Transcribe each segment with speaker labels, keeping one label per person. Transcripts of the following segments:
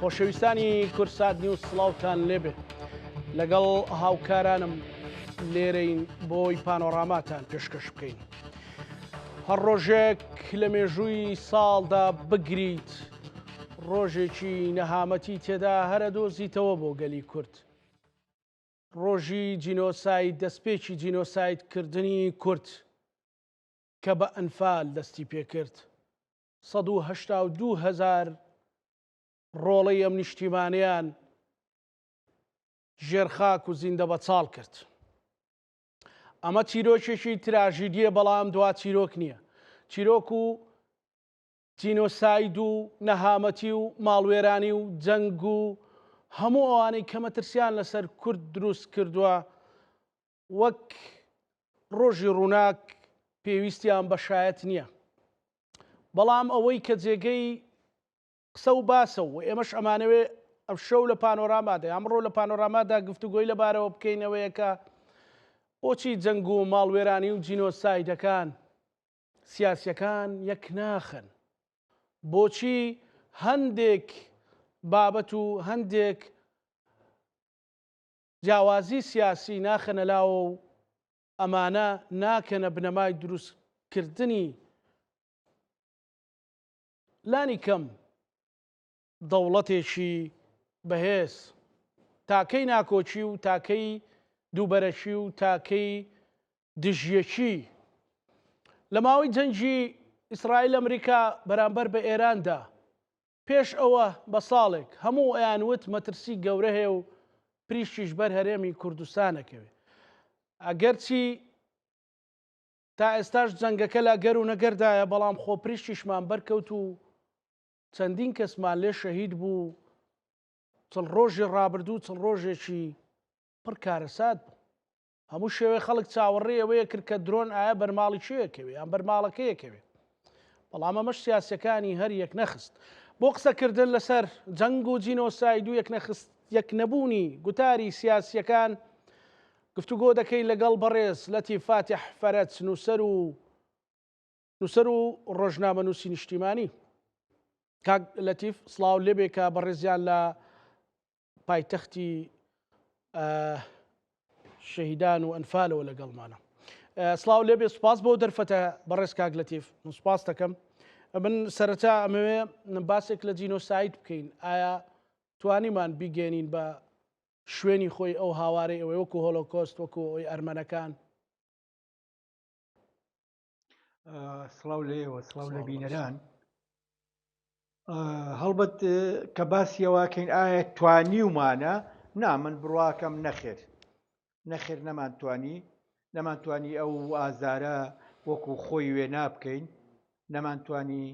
Speaker 1: خۆشەویستانی کورسات نیوز سڵاوتان لێبێ لەگەڵ هاوکارانم لێرەین بۆی پانۆراماتان پێشکەش بکەین. هەر ڕۆژێک لە مێژووی ساڵدا بگریت ڕۆژێکی نەهامەتی تێدا هەرە دۆزیتەوە بۆ گەلی کورد. ڕۆژی جینۆساید دەستپێکی جینۆسایدکردنی کورد کە بە ئەنفال دەستی پێکرد. 182,000 ڕۆڵەی ئەم نیشتیمانیان ژێرخاک و زیندە بەچاڵ کرد. ئەمە چیرۆکێکی تراژیدیە بەڵام دوا چیرۆک نییە. چیرۆک و جینۆساید و نەهامەتی و ماڵوێرانی و جەنگ و هەموو ئەوانەی کە مەترسیان لەسەر کورد دروست کردووە وەک ڕۆژی ڕووناک پێویستیان بە شایەت نییە. بەڵام ئەوەی کە جێگەی قسە و باسە و ئێمەش ئەمانەوێ ئەم شەو لە پانۆرامادا ئەمڕۆ لە پانۆرامادا گفتوگۆی لەبارەوە بکەینەوەیە کە بۆچی جەنگ و ماڵوێرانی و جینۆسایدەکان سیاسیەکان یەک ناخن، بۆچی هەندێک بابەت و هەندێک جیاوازی سیاسی ناخەنە لاوە و ئەمانە ناکەنە بنەمای دروستکردنی لانی کەم دەوڵەتێکی بەهێز، تاکەی ناکۆچی و تاکەی دووبەرەشی و تاکەی دژیەکی. لە ماوەی جەنگی ئیسرائیل ئەمریکا بەرامبەر بە ئێراندا پێش ئەوە بە ساڵێک هەموو ئەیانوت مەترسی گەورە هەیە و پریشتیش بەر هەرێمی کوردستانەکەوێ. ئەگەرچی تا ئێستاش جەنگەکە لا گەر و نەگەردایە بەڵام خۆ پریشتیشمان بەرکەوت و چەندین کەسمان لێ شەهید بوو. چڵ ڕۆژی ڕابردوو چڵ ڕۆژێکی پڕ کارەسات بوو. هەموو شێوەیە خەڵک چاوەڕێ ئەوەیە کرد کە درۆن ئایا بەرماڵی چێەکەوێ یان بەرماڵەکەیەکەوێ. بەڵام ئەمەش سیاسەکانی هەر یەک نەخست. بۆ قسەکردن لەسەر جەنگ و جینۆساید و یەک نەبوونی گوتاری سیاسیەکان گفتوگۆ دەکەین لەگەڵ بەڕێز لەتیف فاتح فەرەج نووسەر و ڕۆژنامە نووسی نیشتیمانی. کاک لەتیف سڵاو لێبێ کە بەڕێزیان لە پایتەختی شەهیدان و ئەنفالەوە لەگەڵمانە. سڵاو لێبێ، سوپاس بۆ دەرفەتە بەڕێز کاک لەتیف. سوپاس دەکەم. من سەرەتا ئەمەوێ باسێک لە جینۆساید بکەین. ئایا توانیمان بیگەێنین بە شوێنی خۆی ئەو هاوارەی ئەوەی وەکو هۆلۆکۆست وەکو ئەوی ئەرمەنەکان؟
Speaker 2: سڵاو لێوە، سڵاو لە بینەران. هەڵبەت کە باسیەوەکەین ئایا توانیومانە؟ نا، من بڕواکەم نەخێر نەمانتوانی ئەو ئازارە وەکو خۆی وێنا بکەین، نەمانتوانی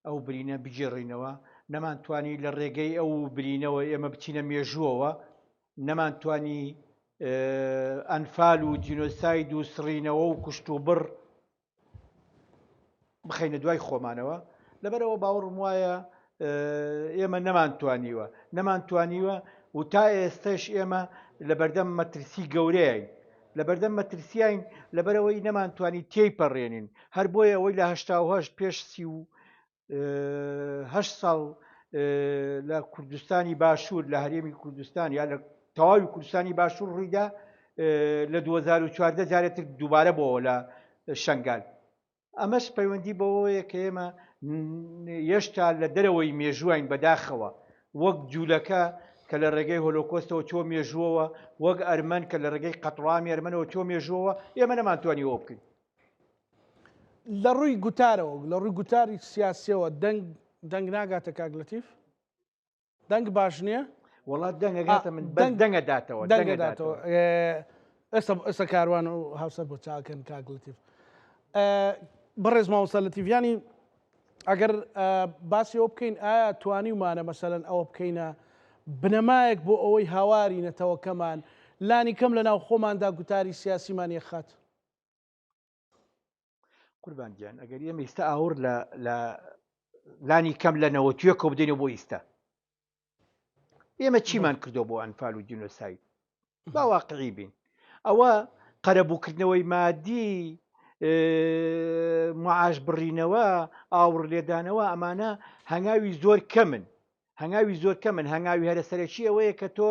Speaker 2: ئەو برینە بگێڕینەوە، نەمانتوانی لە ڕێگەی ئەو برینەوە ئێمە بچینە مێژووەوە، نەمانتوانی ئەنفال و جینۆساید و سڕینەوە و کوشت و بڕ بخەینە دوای خۆمانەوە. لەبەرەوە باوەڕم وایە ئێمە نەمانتوانیوە و تا ئێستش ئێمە لە بەردەم مەترسی گەورەیین، لە بەردەم مەترسیین، لەبەرەوەی نەمانتوانی تێیپەڕێنین. هەر بۆیە ئەوەی لە 1970 پێش 38 ساڵ لە کوردستانی باشوور، لە هەرێمی کوردستان یا لە تەواوی کوردستانی باشوور ڕوویدا، لە 2014 جارێتر دووبارە بۆەوە لە شەنگال. ئەمەش پەیوەندی بەوەیە کە ئێمە هێشتا لە دەرەوەی مێژووین بەداخەوە، وەک جوولەکە کە لە ڕێگەی هۆلۆکۆستەوە چۆ مێژووەوە، وەک ئەرمەن کە لە ڕێگەی قەتڵامی ئەرمەنەوە چۆ مێژووەوە. ئێمە نەمانتوانی ئەوە بکەین.
Speaker 1: لە ڕووی گوتارەوە، لە ڕووی گوتاری سیاسیەوە دەنگ ناگاتە کاک لەتیف؟ دەنگ باش نییە؟
Speaker 2: وڵات دەنگەگاتە، من دەنگەداتەوە.
Speaker 1: ئێستا کاروان و هاوسەر بۆ چاکەن کاک لەتیف. بەڕێز مامۆستا لەتیفیانی، ئەگەر باسی ئەوە بکەین ئایا توانیومانە مەسەلەن ئەوە بکەینە بنەمایەک بۆ ئەوەی هاواری نەتەوەکەمان لانی کەم لە ناو خۆماندا گوتاری سیاسیمان یەخات؟
Speaker 2: قوربان گیان، ئەگەر ئێمە ئێستا ئاور لە لانی کەم لە نەوەتویەکە بدەینەوە بۆ ئێستا، ئێمە چیمان کردو بۆ ئەنفال و جینۆساید؟ با واقعی بین. ئەوە قەرەبووکردنەوەی مادی، معاش بڕینەوە، ئاور لێدانەوە، ئەمانە هەنگاوی زۆر کەمن. هەنگاوی زۆر کە من هەنگاوی هەرە سەرەکی ئەوەیە کە تۆ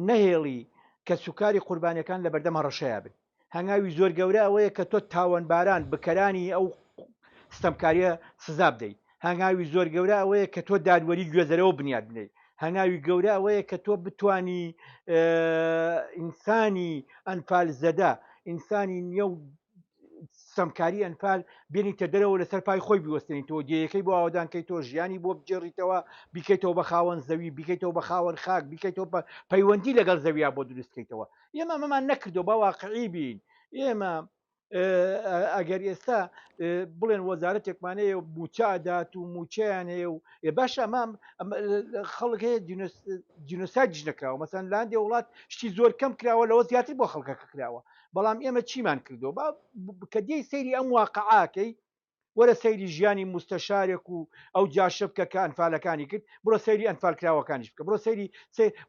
Speaker 2: نەهێڵی کە سوکاری قوربانیەکان لە بەردەم هەڕەشەیە بن هەنگاوی زۆر گەورە ئەوەیە کە تۆ تاوەنباران بکەرانی ئەو ستەمکاریە سزا بدەیت هەنگاوی زۆر گەورە ئەوەیە کە تۆ دادوەری گوێزەرەوە بنیاد بنیت هەنگاوی گەورە ئەوەیە کە تۆ بتانی ئینسانی ئەنفال زەدا ئینسانی نییە و سەمکاری ئەنفال بێنیتە دەرەوە لەسەر پای خۆی بیوەستێنیتەوە دیەکەی بۆ ئاوادانکەی تۆ ژیانی بۆ بجێڕیتەوە بیکەیتەوە بە خاوەن زەوی بیکەیتەوە بە خاوەن خاک بیکەیتەوە بە پەیوەندی لەگەڵ زەویا بۆ دروستکەیتەوە ئێمە مەمان نەکردو بە واقعی بین ئێمە ئەگەر ئێستا بڵێن وەزارەتێکمانەیە موچەدات و موچەیان هەیە و باش ئەمام خەڵک هەیە جینۆسایدش نەکراوە مەسەن لاندێ وڵات شتی زۆر کەم کراوە لەوە زیاتر بۆ خەڵکەکە کراوە بەڵام ئێمە چیمان کردو کە دێی سەیری ئەم واقعاکەی وەرە سەیری ژیانی مستەشارێک و ئەو جاشبکە کە ئەنفالەکانی کرد بڕۆ سەیری ئەنفالکراوەکانیش بکە بڕۆ سەیری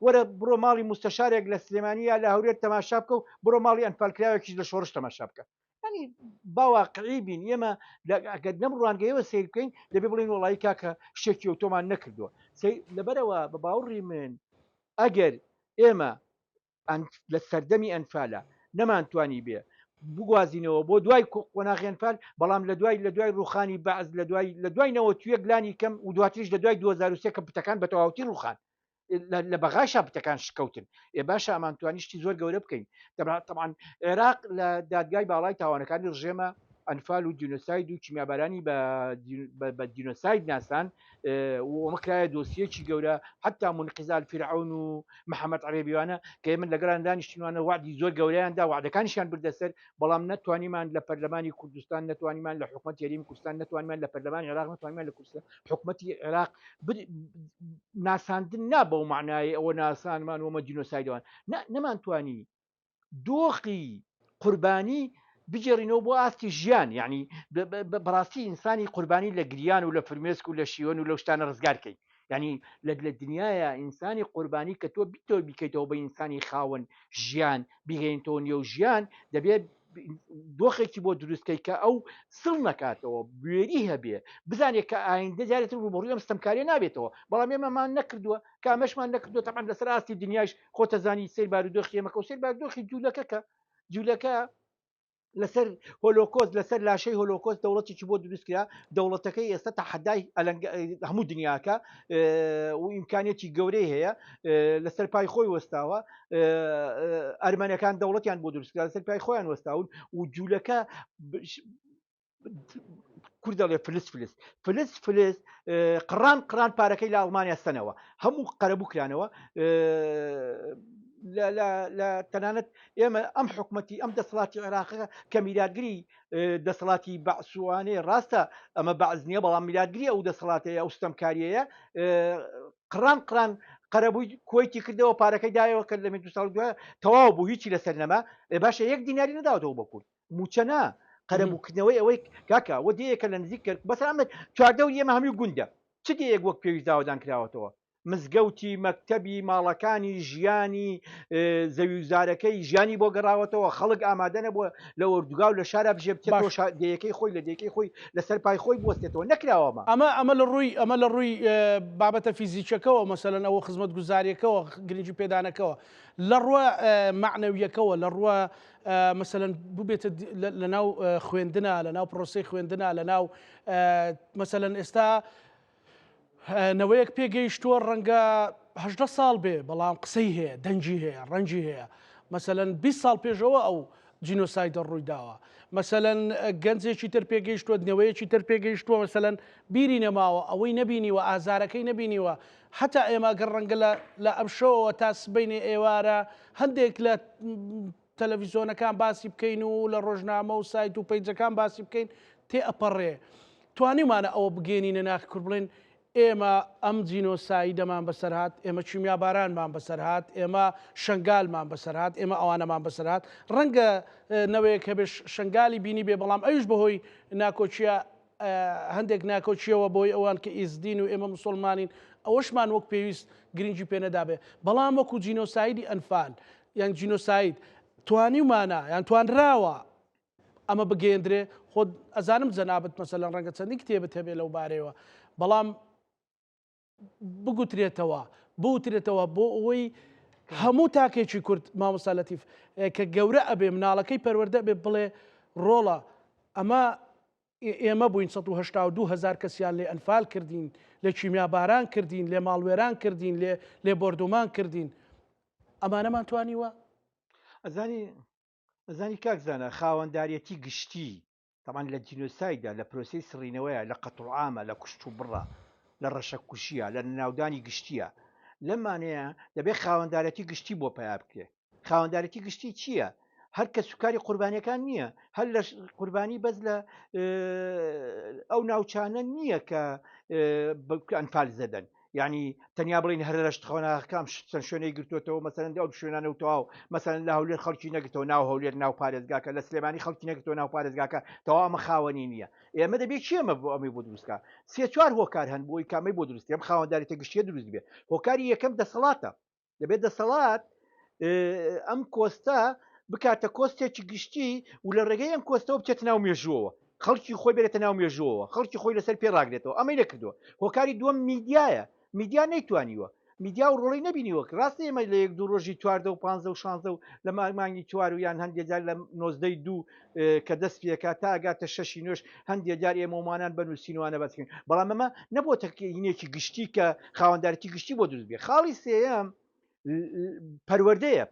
Speaker 2: وەرە بڕۆ ماڵی مستەشارێک لە سلێمانیا لە هەورێت تەماشا بکە و بڕۆ ماڵی ئەنفالکراوێکیش لە شۆڕش تەماشا بکە ینی باواقعی بین ئێمە ئەگەر نەم ڕوانگەیەوە سیر بکەین دەبێ بڵین وڵی کاکە شتێکی ئۆتۆمان نەکردووە لەبەرەوە بە باوەڕی من ئەگەر ئێمە لە سەردەمی ئەنفالە نەمانتوانی بێ بگوازینەوە بۆ دوای قۆناغی ئەنفال بەڵام لە دوای ڕوخانی بەعز لە دوای نەوەتویە گلانی کەم و دواتریش لە دوای 2023 کە پتەکان بە تەواوەتی ڕوخان لە بەغاشا پتەکان شکەوتن باشە ئەمانتوانیشتی زۆر گەورە بکەین طبعاً عێراق لە دادگای باڵای تاوانەکانی ڕژێمە ئەنفال و جینۆساید و کیمیابارانی بە جینۆساید ناسان ومەکرایە دۆسیەکی گەورە حتا منقیزال فرعون و محەممەد عەرێبیوانە کە من لەگەڵان دانیشتینوانە وعدی زۆر گەورەیاندا وعدەکانیشیان بردەسەر بەڵام نەتوانیمان لە پەرلەمانی کوردستان نەتوانیمان لە حکومەت یاریمی کوردستان نەتوانیمان لە پەرلەمانی عێراق نەتوانیمان لە کوردستان حکومەتی عێراق ناساندن نا بەو معنای ئەوە ناسانمان ومە جینۆسایدەوان نەمانتوانی دۆخی قوربانی بجێڕینەوە بۆ ئاستی ژیان یعنی بەڕاستی ئینسانی قوربانی لە گریان و لە فرمێسک و لە شیوەن و لە شتانە ڕزگارکەین ینی لە دنیاە ئینسانی قوربانی کە تۆ بیتەوە بیکەیتەوە بە ئینسانی خاوەن ژیان بیگەینتەوە نێو ژیان دەبێت دۆخێکی بۆ دروستکەی کە ئەو سڵ نکاتەوە بوێری هەبێ بزانێت کە ئایندە جارێتتر ڕوبڕووی ئەم ستەمکاریە نابێتەوە بەڵام ئێمەمان نەکردووە کە ئەمەشمان نەکردووە تەمان لەسەر ئاستی دنیاش خۆتەزانی سیر بارودۆخی ئێمەکە و سیر بارودۆخی جوولەکە لەسەر هۆلۆکۆز لەسەر لاشەی هۆلۆکۆز دەوڵەتێکی بۆ دروستکرا دەوڵەتەکەی ئێستا تا حەدای هەموو دنیاکە و ئیمکانێتی گەورەی هەیە لەسەر پای خۆی وەستاوە ئەرمەنەکان دەوڵەتیان بۆ دروستکرا لەسەر پای خۆیان وەستاون و جوولەکە کورد دەڵێ فلس قڕان پارەکەی لە ئەڵمانیا ستەنەوە هەموو قەرەبوو کرانەوە لە تەنانەت ئێمە ئەم حکومەتی ئەم دەسەڵاتی عێراقەکە کە میلادگری دەسەڵاتی بەعسوانەیە ڕاستە ئەمە بەعز نییە بەڵام میلادگری ئەو دەسەڵاتەیە ئەو ستەمکاریەیە قڕان قەرەبووی کۆیتی کردەوە پارەکەی دایەوە کە لە دو ساڵ دوایە تەواو بوو هیچی لەسەر نەما باشە 1 دیناری نەداوەتەوە بە کورد موچەنا قەرەبووکردنەوەی ئەوەی کاکە وە دیەکە لە نزیک کرد بەس ئەمە چواردە و ئێمە هەمووی گوندە چ دیەک وەک پێویست داوادان کراوەتەوە مزگەوتی مەکتەبی ماڵەکانی ژیانی زەویزارەکەی ژیانی بۆ گەڕاوەتەوە خەڵک ئامادە نەبووە لە وەردوگا و لە شارە بژێ بچێتەوە دەیەکەی خۆی لە دەیەکەی خۆی لەسەر پای خۆی بوەستێتەوە نەکراوەمە
Speaker 1: ئەمە لە ڕووی بابەتە فیزیکەکەەوە مەسەلەن ئەوە خزمەت گوزاریەکەەوە گرنگی پێدانەکەەوە لە ڕوە معنەویەکەەوە لە ڕوە مەسەلەن ببێتە لە ناو خوێندنە لە ناو پرۆسی خوێندنە لە ناو مەسەلەن ئێستا نەوەیەک پێگەیشتووە ڕەنگە 18 ساڵ بێ بەڵام قسەی هەیە دەنجی هەیە ڕەنجی هەیە مەسەلەن 20 ساڵ پێشەوە ئەو جینۆسایدە ڕووی داوە مەسەلەن گەنجێکی تر پێگەیشتووە نەوەیەکی تر پێگەیشتووە مەسەلەن بیری نەماوە ئەوەی نەبینیوە ئازارەکەی نەبینیوە حتا ئێمە گەڕ ڕەنگە لە ئەم شەوەوە تا سبەینێ ئێوارە هەندێک لە تەلەڤیزۆنەکان باسی بکەین و لە ڕۆژنامە و سایت و پەیجەکان باسی بکەین تێ ئەپەڕێ توانیمانە ئەوە بگەێنینە ناخ کورد بڵێن ئێمە ئەم جینۆسایدەمان بەسەرهات ئێمە کیمیابارانمان بەسەرهات ئێمە شنگالمان بەسەرهات ئێمە ئەوانەمان بەسەرهات ڕەنگە نەوەیەک هەبێ شنگالی بینی بێ بەڵام ئەوش بەهۆی ناکۆچیە هەندێک ناکۆچیەوە بۆی ئەوان کە ئیزدین و ئێمە مسلمانین ئەوەشمان وەک پێویست گرنگی پێ نەدابێ بەڵام وەکو جینۆسایدی ئەنفال یان جینۆساید توانیمانە یان توانراوە ئەمە بگەێندرێ خۆ ئەزانم جەنابەت مەسەلەن ڕەنگە چەندی کتێبت هەبێ لەو بارەیەوە بەڵام بوترێتەوە بۆ ئەوەی هەموو تاکێکی کورد مامۆستا لەتیف کە گەورە ئەبێ مناڵەکەی پەروەردە بێ بڵێ ڕۆڵە ئەمە ئێمە بووین 1970 کەسیان لێ ئەنفال کردین لێ چیمیاباران کردین لێ ماڵوێران کردین لێ بردومان کردین ئەمانەمان توانیوە
Speaker 2: ئەزانی کاکزانە خاوەنداریەتی گشتی تەمان لە جینۆسایدا لە پرۆسی سڕینەوەیە لە قەتڵعامە لە کوشت و بڕە لە ڕەشە کوشیە لە ناودانی گشتیە لەمانەیە دەبێت خاوەندارەتی گشتی بۆ پیا بکرێ خاوەندارەتی گشتی چییە؟ هەر کە سوکاری قوربانیەکان نییە هەر لە قوربانی بەس لە ئەو ناوچانە نییە کە ئەنفال زەدەن یعنی تەنیا بڵین هەر لە شتخۆناکەم چەند شوێنەی گرتوێتەوە مەسەرەن ئەو شوێنانە و تەواو مەسەرەن لە هەولێر خەڵکی نەگرتەوە ناو هەولێر ناو پارێزگاکە لە سلێمانی خەڵکی نەگرتەوە ناو پارێزگاکە تەواو ئەمە خاوەنی نییە ئێمە دەبێت چی ئەمە بۆ ئەمەی بۆ دروستکە سێ چوار هۆکار هەن بۆی کامی بۆ دروستی ئەم خاوەنداریەتە گشتیە دروست بێ هۆکاری یەکەم دەسەڵاتە دەبێت دەسەڵات ئەم کۆستە بکاتە کۆستێکی گشتی و لە ڕێگەی ئەم کۆستەوە بچێت ناو مێژووەوە خەڵکی خۆی بێتە ناو مێژووەوە خەڵکی خۆی لەسەر پێ ڕاگرێتەوە ئەمەی نەکردووە هۆکاری دووەم میدیایە میدیا نەیتوانیوە میدیا و ڕۆڵی نبینیوە ڕاستی ئێمە لە یەک دوو ڕۆژی چواردە و 15 و 16 و لە مانگی چوار و یان هەندێک جار لە 19 دوو کە دەست پێکات تا ئەگاتە شەشی نوێش هەندێک جار ئێمەمانان بنووسینوانە بەسکن بەڵام ئەمە نەبووە هینێکی گشتی کە خاوەندارەتی گشتی بۆ دروست بێ خاڵی سێەم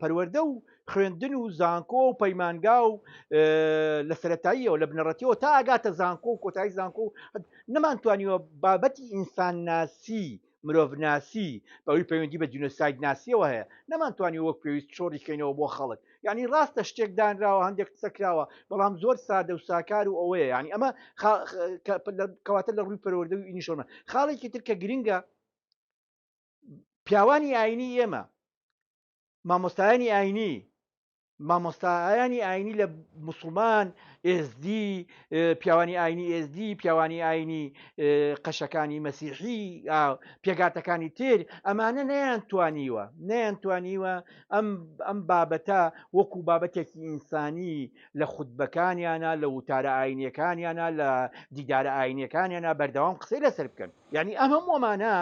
Speaker 2: پەروەردە و خوێندن و زانکۆ و پەیمانگا و لە سەرەتاییەوە لە بنەڕەتیەوە تا ئاگاتە زانکۆ و کۆتایی زانکۆ و نەمانتوانیوە بابەتی ئینسان ناسی مرۆڤ ناسی بەوەی پەیوەندی بە جینۆساید ناسیەوە هەیە نەمانتوانی وەک پێویست چۆڕیکەینەوە بۆ خەڵک ینی ڕاستە شتێک دانراوە هەندێک قسەکراوە بەڵام زۆر سادە و ساکار و ئەوەیە ینی ئەمە کەواتە لە ڕووی پەروەردە و ئینیشۆمە خاڵێکی تر کە گرنگە پیاوانی ئاینی ئێمە مامۆستایانی ئاینی لە موسڵمان ئSD پیاوانی ئاینی ئSD پیاوانی ئاینی قەشەکانی مەسیحی پێگاتەکانی تر ئەمانە نەیانتوانیوە ئەم بابەتە وەکو بابەتێکی ئینسانی لە خوتبەکانیانە لە وتارە ئاینیەکانیانە لە دیدارە ئاینیەکانیانە بەردەوام قسەی لەسەر بکەن یعنی ئەم هەمووەمانە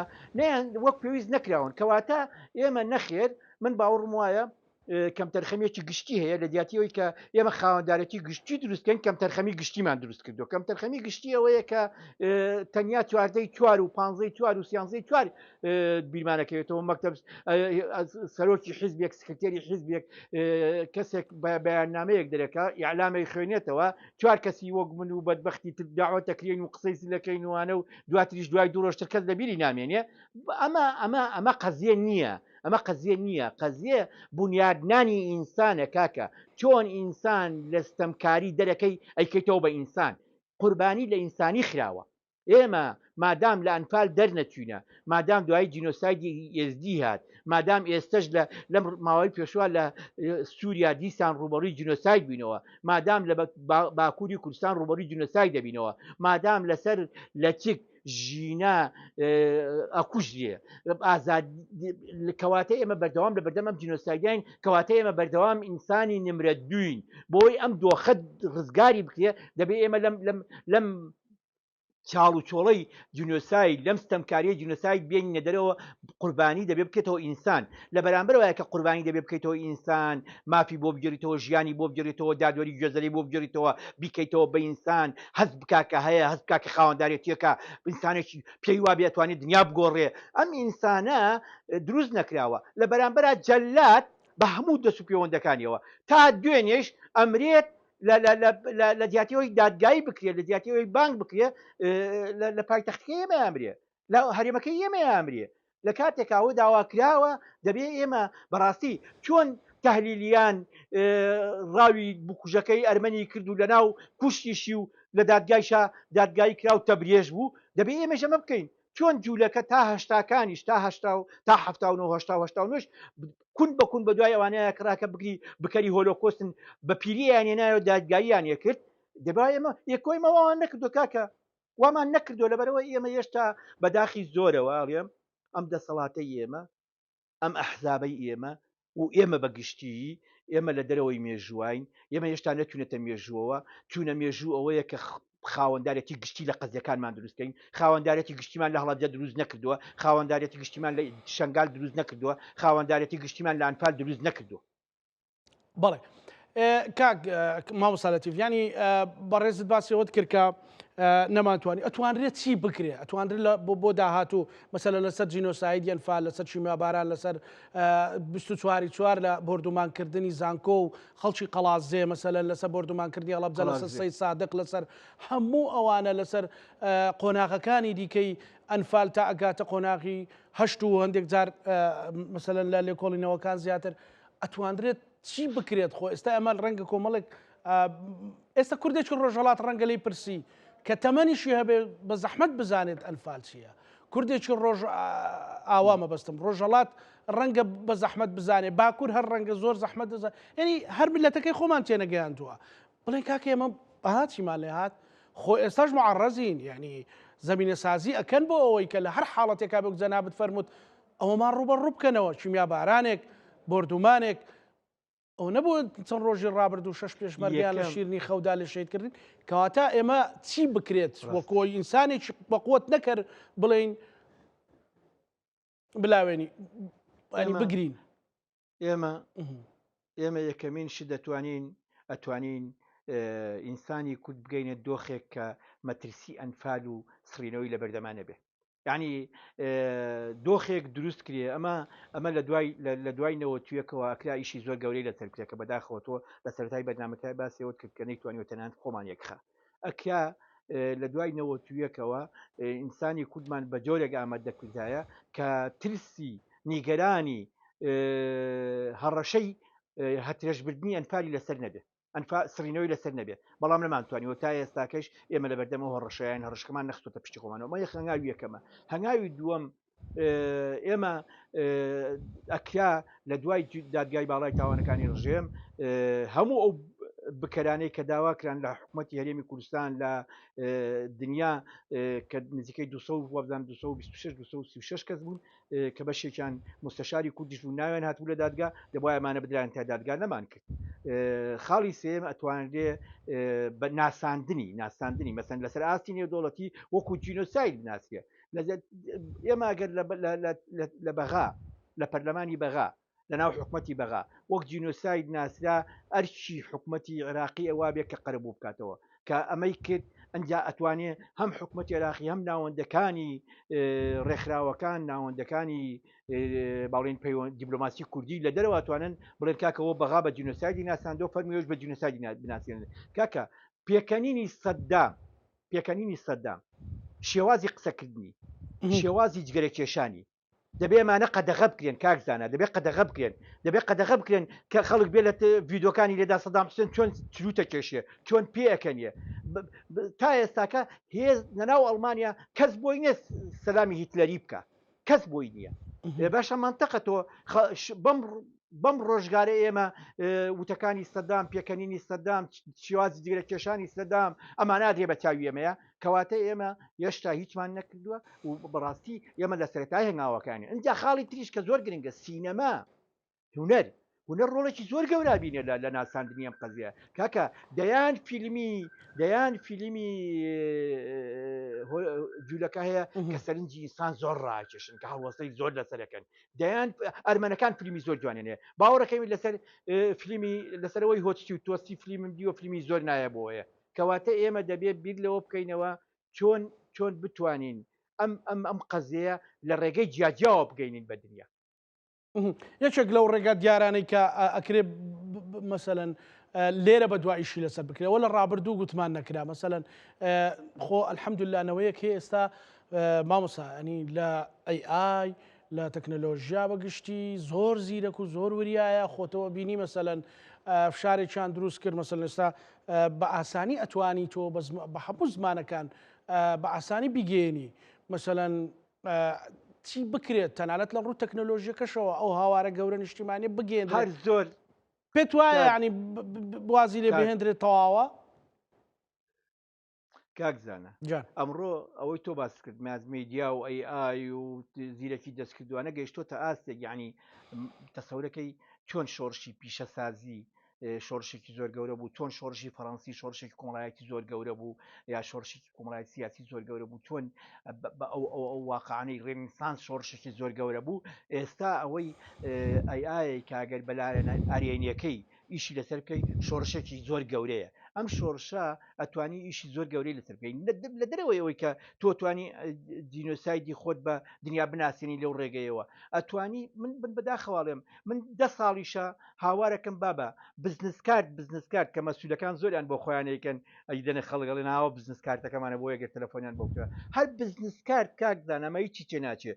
Speaker 2: وەک پێویست نەکراون کەواتە ئێمە نەخێر من باوەڕم وایە کەم تەرخەمێکی گشتی هەیە لە دیاتیەوەی کە ئێمە خاوەندارەتی گشتی دروستکەن کەم تەرخەمی گشتیمان دروست کردو کەم تەرخەمی گشتی ئەوەیە کە تەنیا چواردەی چوار و پانزەی چوار و سیانزەی چوار بیرمانەکەوێتەوە مەکتەب سەرۆکی حیزبێک سکرتێری حیزبێک کەسێک بەیاننامەیەک دەرەکە ئیعلامی خوێنێتەوە چوار کەسی وەک من و بەدبەختی داوە تەکرین و قسەی زلەکەینوانە و دواتریش دوای دوو ڕۆژتر کەس لەبیری نامێنێ ئەمە قەزیە نییە ئەمە قەزیە نییە قەزیە بنیادنانی ئینسانە کاکە چۆن ئینسان لە ستەمکاری دەرەکەی ئەیکەیتەوە بە ئینسان قوربانی لە ئینسانی خراوە ئێمە مادام لە ئەنفال دەرنەچوینە مادام دوای جینۆسایدی ئSD هات مادام ئێستش لەم ماوەی پێشوا لە سووریا دیسان ڕوبەڕووی جینۆساید بینەوە مادام لە باکووری کوردستان ڕوبەڕووی جینۆساید دەبینەوە مادام لەسەر لە چک ژینە ئەکوژێ کەواتە ئێمە بەردەوام لە بەردەم ئەم جینۆسایدین کەواتە ئێمە بەردەوام ئینسانی نمرە دوین بۆی ئەم دۆخە ڕزگاری بکرێ دەبێ ئێمە لەم چاڵ و چۆڵەی جینۆساید لەم ستەمکاریە جینۆساید بێنینە دەرەوە قوربانی دەبێ بکەیتەوە ئینسان لە بەرامبەرەوەیە کە قوربانی دەبێ بکەیتەوە ئینسان مافی بۆ بگەریتەوە ژیانی بۆ بگەریتەوە دادوەری گوێزەری بۆ بگەریتەوە بیکەیتەوە بە ئینسان هەست بکاکە هەیە هەست بکاکە خاوەنداریەتیەکە ئینسانێکی پێی وا بێتوانێت دنیا بگۆڕێ ئەم ئینسانە دروست نەکراوە لە بەرامبەرە جەلات بە هەموو دەست و پەیوەندەکانیەوە تا دوێنێش ئەمرێت لە دیاتیەوەی دادگایی بکرێت لە دیاتیەوەی بانک بکرێ لە پایتەختەکە ئێمە ئەمرێ لە هەرێمەکەی ئێمە ئەمرێ لە کاتێک ئەوە داواکراوە دەبێ ئێمە بەڕاستی چۆن تەحلیلیان ڕاوی بکوژەکەی ئەرمەنی کرد و لەناو کوشتیشی و لە دادگایی کرا و تەبرێژ بوو دەبێ ئێمەش ئەمە بکەین چۆن جوولەکە تا هەشتاکانیش تا 1970 کون بە کون بە دوای ئەوانەیە کڕاکە بگری بکەری هۆلۆکۆستن بە پیریانێنایە دادگاییانە کرد دەبا ئێمە یەکۆی مەوەوان نەکردو کاکە وامان نەکردو لەبەرەوە ئێمە هێشتا بەداخی زۆرەوە ئاڵێم ئەم دەسەڵاتەی ئێمە ئەم ئەحزابەی ئێمە و ئێمە بەگشتی ئێمە لە دەرەوەی مێژووین ئێمە هێشتا نەچوونەتە مێژووەوە چوونە مێژوو ئەوەیە کە خاوەنددارەتی گشتی لە قەزیەکانمان دروستکەین خاوەنددارەتی گشتیمان لە هەڵەبجە دروست نەکردووە خاوەنددارەتی گشتیمان لە شنگال دروست نەکردووە خاوەنددارەتی گشتیمان لە ئەنفال دروست نەکردووە
Speaker 1: بەڵێ کاک مامۆسالەتیف ینی بەڕێزت باسیەوەت کرد کە نەماتوانی ئەتوانرێت چی بکرێ ئەتوانرێت بۆ داهاتوو مەسەلە لەسەر جینۆساید یەنفال لەسەر شیمیاباران لەسەر 24 لە بردومانکردنی زانکۆ و خەڵکی قەڵازێ مەسەلە لەسەر بردومانکردنی هەڵەبجە لەسەر سەی سادق لەسەر هەموو ئەوانە لەسەر قۆناغەکانی دیکەی ئەنفال تا ئەگاتە قۆناغی هەشت و هەندێک جار مەسەلەن لە لێکۆڵینەوەکان زیاتر ئەتوانرێت چی بکرێت خۆ ئێستا ئەمە ڕەنگە کۆمەڵێک ئێستا کوردێکی ڕۆژهڵات ڕەنگە لی پرسی کە تەمەنیشی هەبێ بە زەحمەت بزانێت ئەنفال چییە کوردێکی ڕۆژ ئاوا مەبەستم ڕۆژهڵات ڕەنگە بە زەحمەت بزانێ باکوور هەر ڕەنگە زۆر زەحمەت دەزان ینی هەر میلەتەکەی خۆمان تێنەگەیاندووە بڵێن کاکە ئێمە بەهاتیمان لێ هات خۆ ئێستاش معڕەزین یعنی زمینە سازی ئەکەن بۆ ئەوەی کە لە هەر حاڵەتێکا بە جەنابەت فەرمووت ئەوەمان ڕوبەڕوو بکەنەوە شیمیابارانێک بردومانێک ئەو نەبوو چەند ڕۆژی ڕابرد و شەش پێشمەرگیان لە شیرنی خەودا لە شێتکردن کەواتە ئێمە چی بکرێت وەکۆی ئینسانێکی بەقوت نەکرد بڵین بلاوێنی بگرین
Speaker 2: ئێمە یەکەمینشی ئەتوانین ئینسانی کورد بگەینە دۆخێک کە مەترسی ئەنفال و سڕینەوەی لە بەردەمانە بێت یعنی دۆخێک دروست کرێ ئەمە لە دوای نەوەتویەکەوە ئەکرا ئیشی زۆر گەورەی لەسەر کرێت کە بەداخەوەتەوە لە سەرەتای بەرنامەکە باسیەوەت کرد کە نەیتوانیوە تەنانەت خۆمان یەکخا ئەکرا لە دوای نەوەتویەکەوە ئینسانی کوردمان بە جۆرێک ئامادەکردایە کە ترسی نیگەرانی هەڕەشەی هەترەشبردنی ئەنفالی لەسەر نەبێت سڕینەوەی لەسەر نەبێت بەڵام نەمانتوانیوە تا ئێستاکەش ئێمە لە بەردەمەوە هەڕەشەیان هەڕشکمان نەخستۆتە پشتی خۆمانەوە مە هەنگاوی یەکەمە هەنگاوی دووەم ئێمە ئەکرا لە دوای دادگای باڵای تاوانەکانی ڕژێم هەموو ئەو بکەرانەی کە داواکران لە حکوومەتی هەرێمی کوردستان لە دنیا کە نزیکەی 226 کەس بوون کە بەشێکیان مستەشاری کوردیش بوو ناوێن هاتوو لە دادگا دەبای ئەمانە بدران تا دادگا نەمان کرد خاڵی سێم ئەتوانرێ بە ناساندنی مەسەن لەسەر ئاستی نێودوڵەتی وەکو جینۆساید بناسیە ئێمە ئەگەر لە بەغا لە پەرلەمانی بەغا لە ناو حکومەتی بەغا وەک جینۆساید ناسرا ئەرچی حکومەتی عێراقی ئەوە بێت کە قەرەبوو بکاتەوە کە ئەمەی کرد ئەنجا ئەتوانێ هەم حکومەتی عێراقی هەم ناوەندەکانی ڕێکخراوەکان ناوەندەکانی باڵێن دیپلۆماسی کوردی لە دەرەوە ئەتوانن بڵێن کاکەەوە بەغا بە جینۆسایدی ناساندۆ فەرمیۆش بە جینۆسایدی بناسیێن کاکە پێکەنینی سەددام شێوازی قسەکردنی شێوازی جگەرەکێشانی دەبێ ئەمانە قەدەغە بکرێن کاکزانە دەبێت قەدەغە بکرێن کە خەڵک بێ لە ڤیدۆکانی لێدا سەدام حوسێن چۆن چلوتە کێشێ چۆن پێ ئەەکەنیە تا ئێستاکە هێز لەناو ئەڵمانیا کەس بۆی نیە سەلامی هیتلەری بکە کەس بۆی نییە باشە منتەقەتەوە بەم ڕۆژگارە ئێمە وتەکانی سەدام پێکەنینی سەدام شێوازی جگەرە کێشانی سەدام ئەمانە دێ بە چاوی ئێمەیە کەواتە ئێمە هێشتا هیچمان نەکردووە و بەڕاستی ئێمە لە سەرەتای هەنگاوەکانی ئەنجا خاڵی تریش کە زۆر گرنگە سینەما هونەر ڕۆڵێکی زۆر گەورە بینێ لە ناساندنی ئەم قەزیە کاکە دەیان فیلمی جوولەکە هەیە کە سەرنجی ئینسان زۆر ڕاکێشن کە هەڵوەستەی زۆر لەسەرەکەن دەیان ئەرمەنەکان فیلمی زۆر جوانێنێ باوەڕەکەمی لەسەر فیلمی لەسەرەوەی هۆچی و تۆستی فیلمم دیوە فیلمی زۆر نایە بۆیە کەواتە ئێمە دەبێت بیر لەوە بکەینەوە چۆن بتوانین ئەم قەزەیە لە ڕێگەی جیاجیاوە بگەینین بە دنیا
Speaker 1: یەکێک لەو ڕێگە دیارانەی کە ئەکرێ مەسەلەن لێرە بە دواییشی لەسەر بکرێەوە لە ڕابردوو گوتمان نەکرا مەسەلەن خۆ ئەلحەمدوللانەوەیەک هەیە ئێستا مامۆسانی لە AI لە تەکنەلۆژیا بەگشتی زۆر زیرەک و زۆر وریایە خۆتەوە بینی مەسەلەن فشارێکیان دروست کرد مەسەلەن ئێستا بە ئاسانی ئەتوانی تۆ بە هەموو زمانەکان بە ئاسانی بیگەێنی مەسەلەن چی بکرێت تەنانەت لە ڕوو تەکنەلۆژیەکەشەوە ئەو هاوارە گەورە نیشتیمانی بگەێن
Speaker 2: هەر زۆر
Speaker 1: پێت وایە ینی بوازی لێ بهێنرێت تەواوە
Speaker 2: کاکزانە ئەمڕۆ ئەوەی تۆ باس کرد مازمەیدیا و AI و زیرەکی دەستکردووانە گەیشتۆتە ئاستێک یعنی تەسەورەکەی چۆن شۆڕشی پیشەسازی شۆڕشێکی زۆر گەورە بوو تۆن شۆڕشی فەڕەنسی شۆڕشێکی کۆمەڵایەتی زۆر گەورە بوو یا شۆڕشێکی کۆمەڵایەتی سیاسی زۆر گەورە بوو تۆن ئەو واقعانەی ڕێنسانس شۆڕشێکی زۆر گەورە بوو ئێستا ئەوەی ئەی کاگەر بەلایەن ئارێنیەکەی ئیشی لەسەر بکەی شۆڕشێکی زۆر گەورەیە ئەم شۆڕشە ئەتوانی ئیشی زۆر گەورەی لەسەر بکەین لە دەرەوەی ئەوەی کە تۆ توانی جینۆسایدی خۆت بە دنیا بناسیێنی لەو ڕێگەیەوە ئەتوانی من بەداخەواڵێم من 10 ساڵیشە هاوارەکەم بابە بزنسکارت کە مەسوولەکان زۆریان بۆ خۆیانەکەن ئەیدەنە خەڵگەڵی ناوە بزنسکارتەکەمانە بۆ یەگەر تەلەفۆنیان بۆ بکە هەر بزنسکارت کاکدان ئەمەی چی چێ ناچێ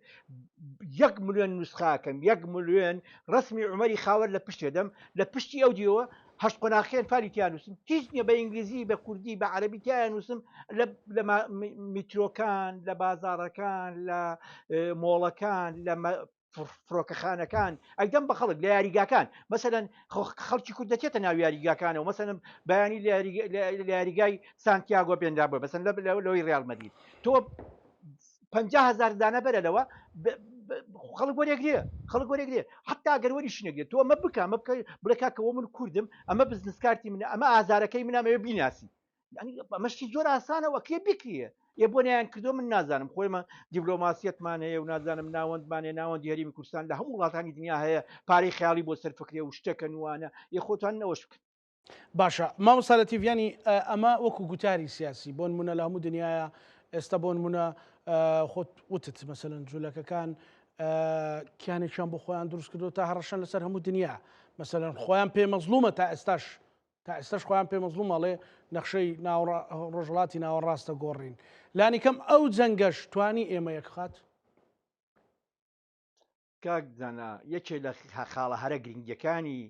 Speaker 2: 1 ملیۆن نوسخاکەم 1 ملیۆن ڕسمی عمەری خاوەر لە پشتێدەم لە پشتی ئەو دیەوە هەشت قۆناخیان فاری تیانووسم هیچ نییە بە ئینگلیزی بە کوردی بە عەرەبی تیانووسم لە میترۆکان لە بازاڕەکان لە مۆڵەکان لە فڕۆکەخانەکان ئەیدەم بە خەڵک لە یاریگاکان مەسەلەن خەڵکی کورد دەچێتە ناو یاریگاکانەوە مەسەلەن بەیانی لە یاریگای سانتیاگۆ پێندا بووە مەسەلەن لەوەی ڕیال مەدرید تۆ 50,000 دانە بەرەوە خەڵک وەرێگرێ حتا گەروەریش نەگرێت تۆ ئەمە بکە بڵێ کاکەوە من کوردم ئەمە بزنسکارتی منە ئەمە ئازارەکەی منامەوە بیناسی ئەمەشتی زۆر ئاسانەوە کێ بکرێ یە بۆ نیان کردو من نازانم خۆیمە دیبلۆماسیەتمان هەیە و نازانم ناوەندمانێ ناوەندی هەرێمی کوردستان لە هەموو وڵاتانی دنیا هەیە پارەی خەیاڵی بۆ سەرفکرێ و شتێکە نوانە یە خۆتان نەوەش بکەن
Speaker 1: باشە مامۆستا لەتیڤیانی ئەمە وەکو گوتاری سیاسی بۆ نمونە لە هەموو دنیاە ئێستا بۆ نمونە خۆت وتت مەسەلەن جوولەکەکان کیانێکیان بۆ خۆیان دروست کردو تا هەڕەشەن لەسەر هەموو دنیا مەسەلەن خۆیان پێ مەزلومە تا ئێستاش خۆیان پێ مەزلومەڵێ نەخشەی ڕۆژهڵاتی ناوەڕاستە گۆڕین لانی کەم ئەو جەنگەش توانی ئێمە یەک خات
Speaker 2: کاک زانە یەکێ لە خاڵە هەرە گرنگیەکانی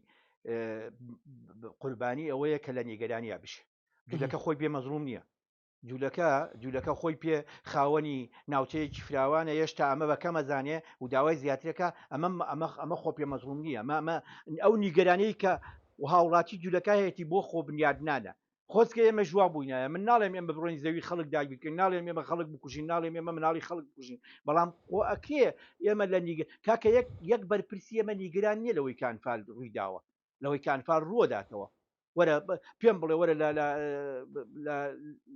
Speaker 2: قوربانی ئەوەیە کە لە نیگەرانیا بشێ جوولەکە خۆی بێ مەزلوم نییە جوولەکە خۆی پێ خاوەنی ناوچەیەکی فراوانە هێشتا ئەمە بەکە مەزانێ و داوای زیاترەکە ئەمە خۆ پێ مەزلوم نییە ئەو نیگەرانەی کە هاوڵاتی جوولەکە هەیەی بۆ خۆ بنیادنانە خۆزکە ئێمە ژوا بووینایە من ناڵێم ئێمە بڕۆین زەوی خەڵک داگیرکەین ناڵێم ئێمە خەڵک بکوژین ناڵێم ئێمە مناڵی خەڵک بکوژین بەڵام ئەکێ ئێمە لە کاکە یەک بەرپرسی ئێمە نیگەران نییە لەوەی کانفال ڕووی داوە لەوەی کانفال ڕووداتەوە وەرە پێم بڵێ وەرە لە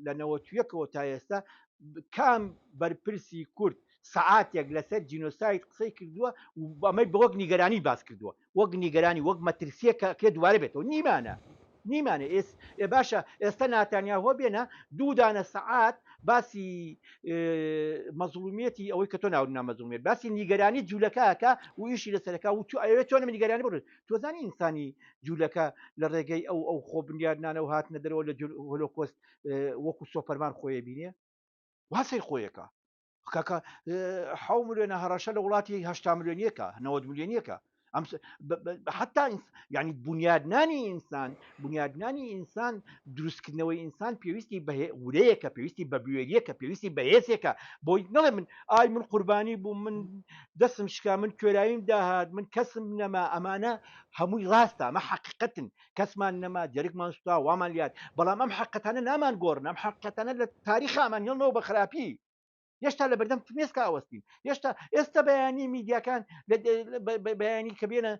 Speaker 2: 91ەوە تا ئێستا کام بەرپرسی کورد سەعاتێک لەسەر جینۆساید قسەی کردووە و ئەمەی بە وەک نیگەرانی باس کردووە وەک نیگەرانی وەک مەترسیەکە کێ دووارە بێتەوە نیمانە باشە ئێستا ناتانیاهۆ بێنە 2 دانە سەعات باسی مەزلومیەتی ئەوەی کە تۆ ناونا مەزلومیت باسی نیگەرانی جوولەکەکە و ئیشی لەسەرەکە و ئەوێت تۆ نیگەرانی بڕێت تۆزانی ئینسانی جوولەکە لە ڕێگەی ئەو خۆ بنیادنانە و هاتنە دەرەوە لە هۆلۆکۆست وەکو سۆپەرمان خۆیە بینێ واسی خۆیەکە کاکە 7 ملیۆنە هەڕەشە لە وڵاتی 8 ملیۆنیەکە 90 ملیۆنیەکە حتا یعنی بنیادنانی ئینسان دروستکردنەوەی ئینسان پێویستی بە ورەیەکە پێویستی بە بوێریەکە پێویستی بە هێزێکە بۆی نەڵێ من قوربانی بوو من دەسم شکا من کوێراویم داهات من کەسم نەما ئەمانە هەمووی ڕاستە ئەمە حەقیقەتن کەسمان نەما جەرگمان سوتا وامان لات بەڵام ئەم حەقیقەتانە نامان گۆڕن ئەم حەقیقەتانە لە تاریخامان هێڵنەوە بە خراپی هێشتا لە بەردەم مێسکا ئەوەستین ئێستا بەیانی میدیاکان بەیانی کە بێنە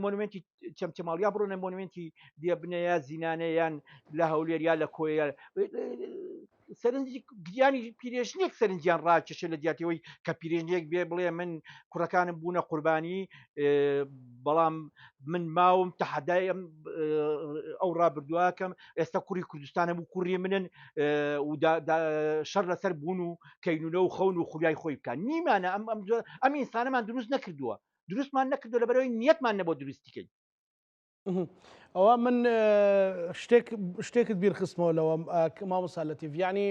Speaker 2: مۆنومنتی چەمچەماڵیا بڕۆنە مۆنومنتی دیێبنەیە زینانەیان لە هەولێر یا لە کۆیە سەرنجی گریانی پیرێژنێک سەرنجیان ڕاکێشە لە دیاتەوەی کە پیرێژنێک بێ بڵێ من کوڕەکانم بوونە قوربانی بەڵام من ماوم تەحەدایم ئەو ڕابردوواکەم ئێستا کوڕی کوردستانم و کوڕی منن و شەڕ لەسەر بوون و کەینونە و خەون و خولیای خۆی بکەن نیمانە ئەم ئینسانەمان دروست نەکردووە دروستمان نەکردو لە بەرەوەی نیەتمان نەبوو دروستیکەین
Speaker 1: ئەوە من شتێکت بیرخستمەوە لەوە مامۆستا لەتیڤیانی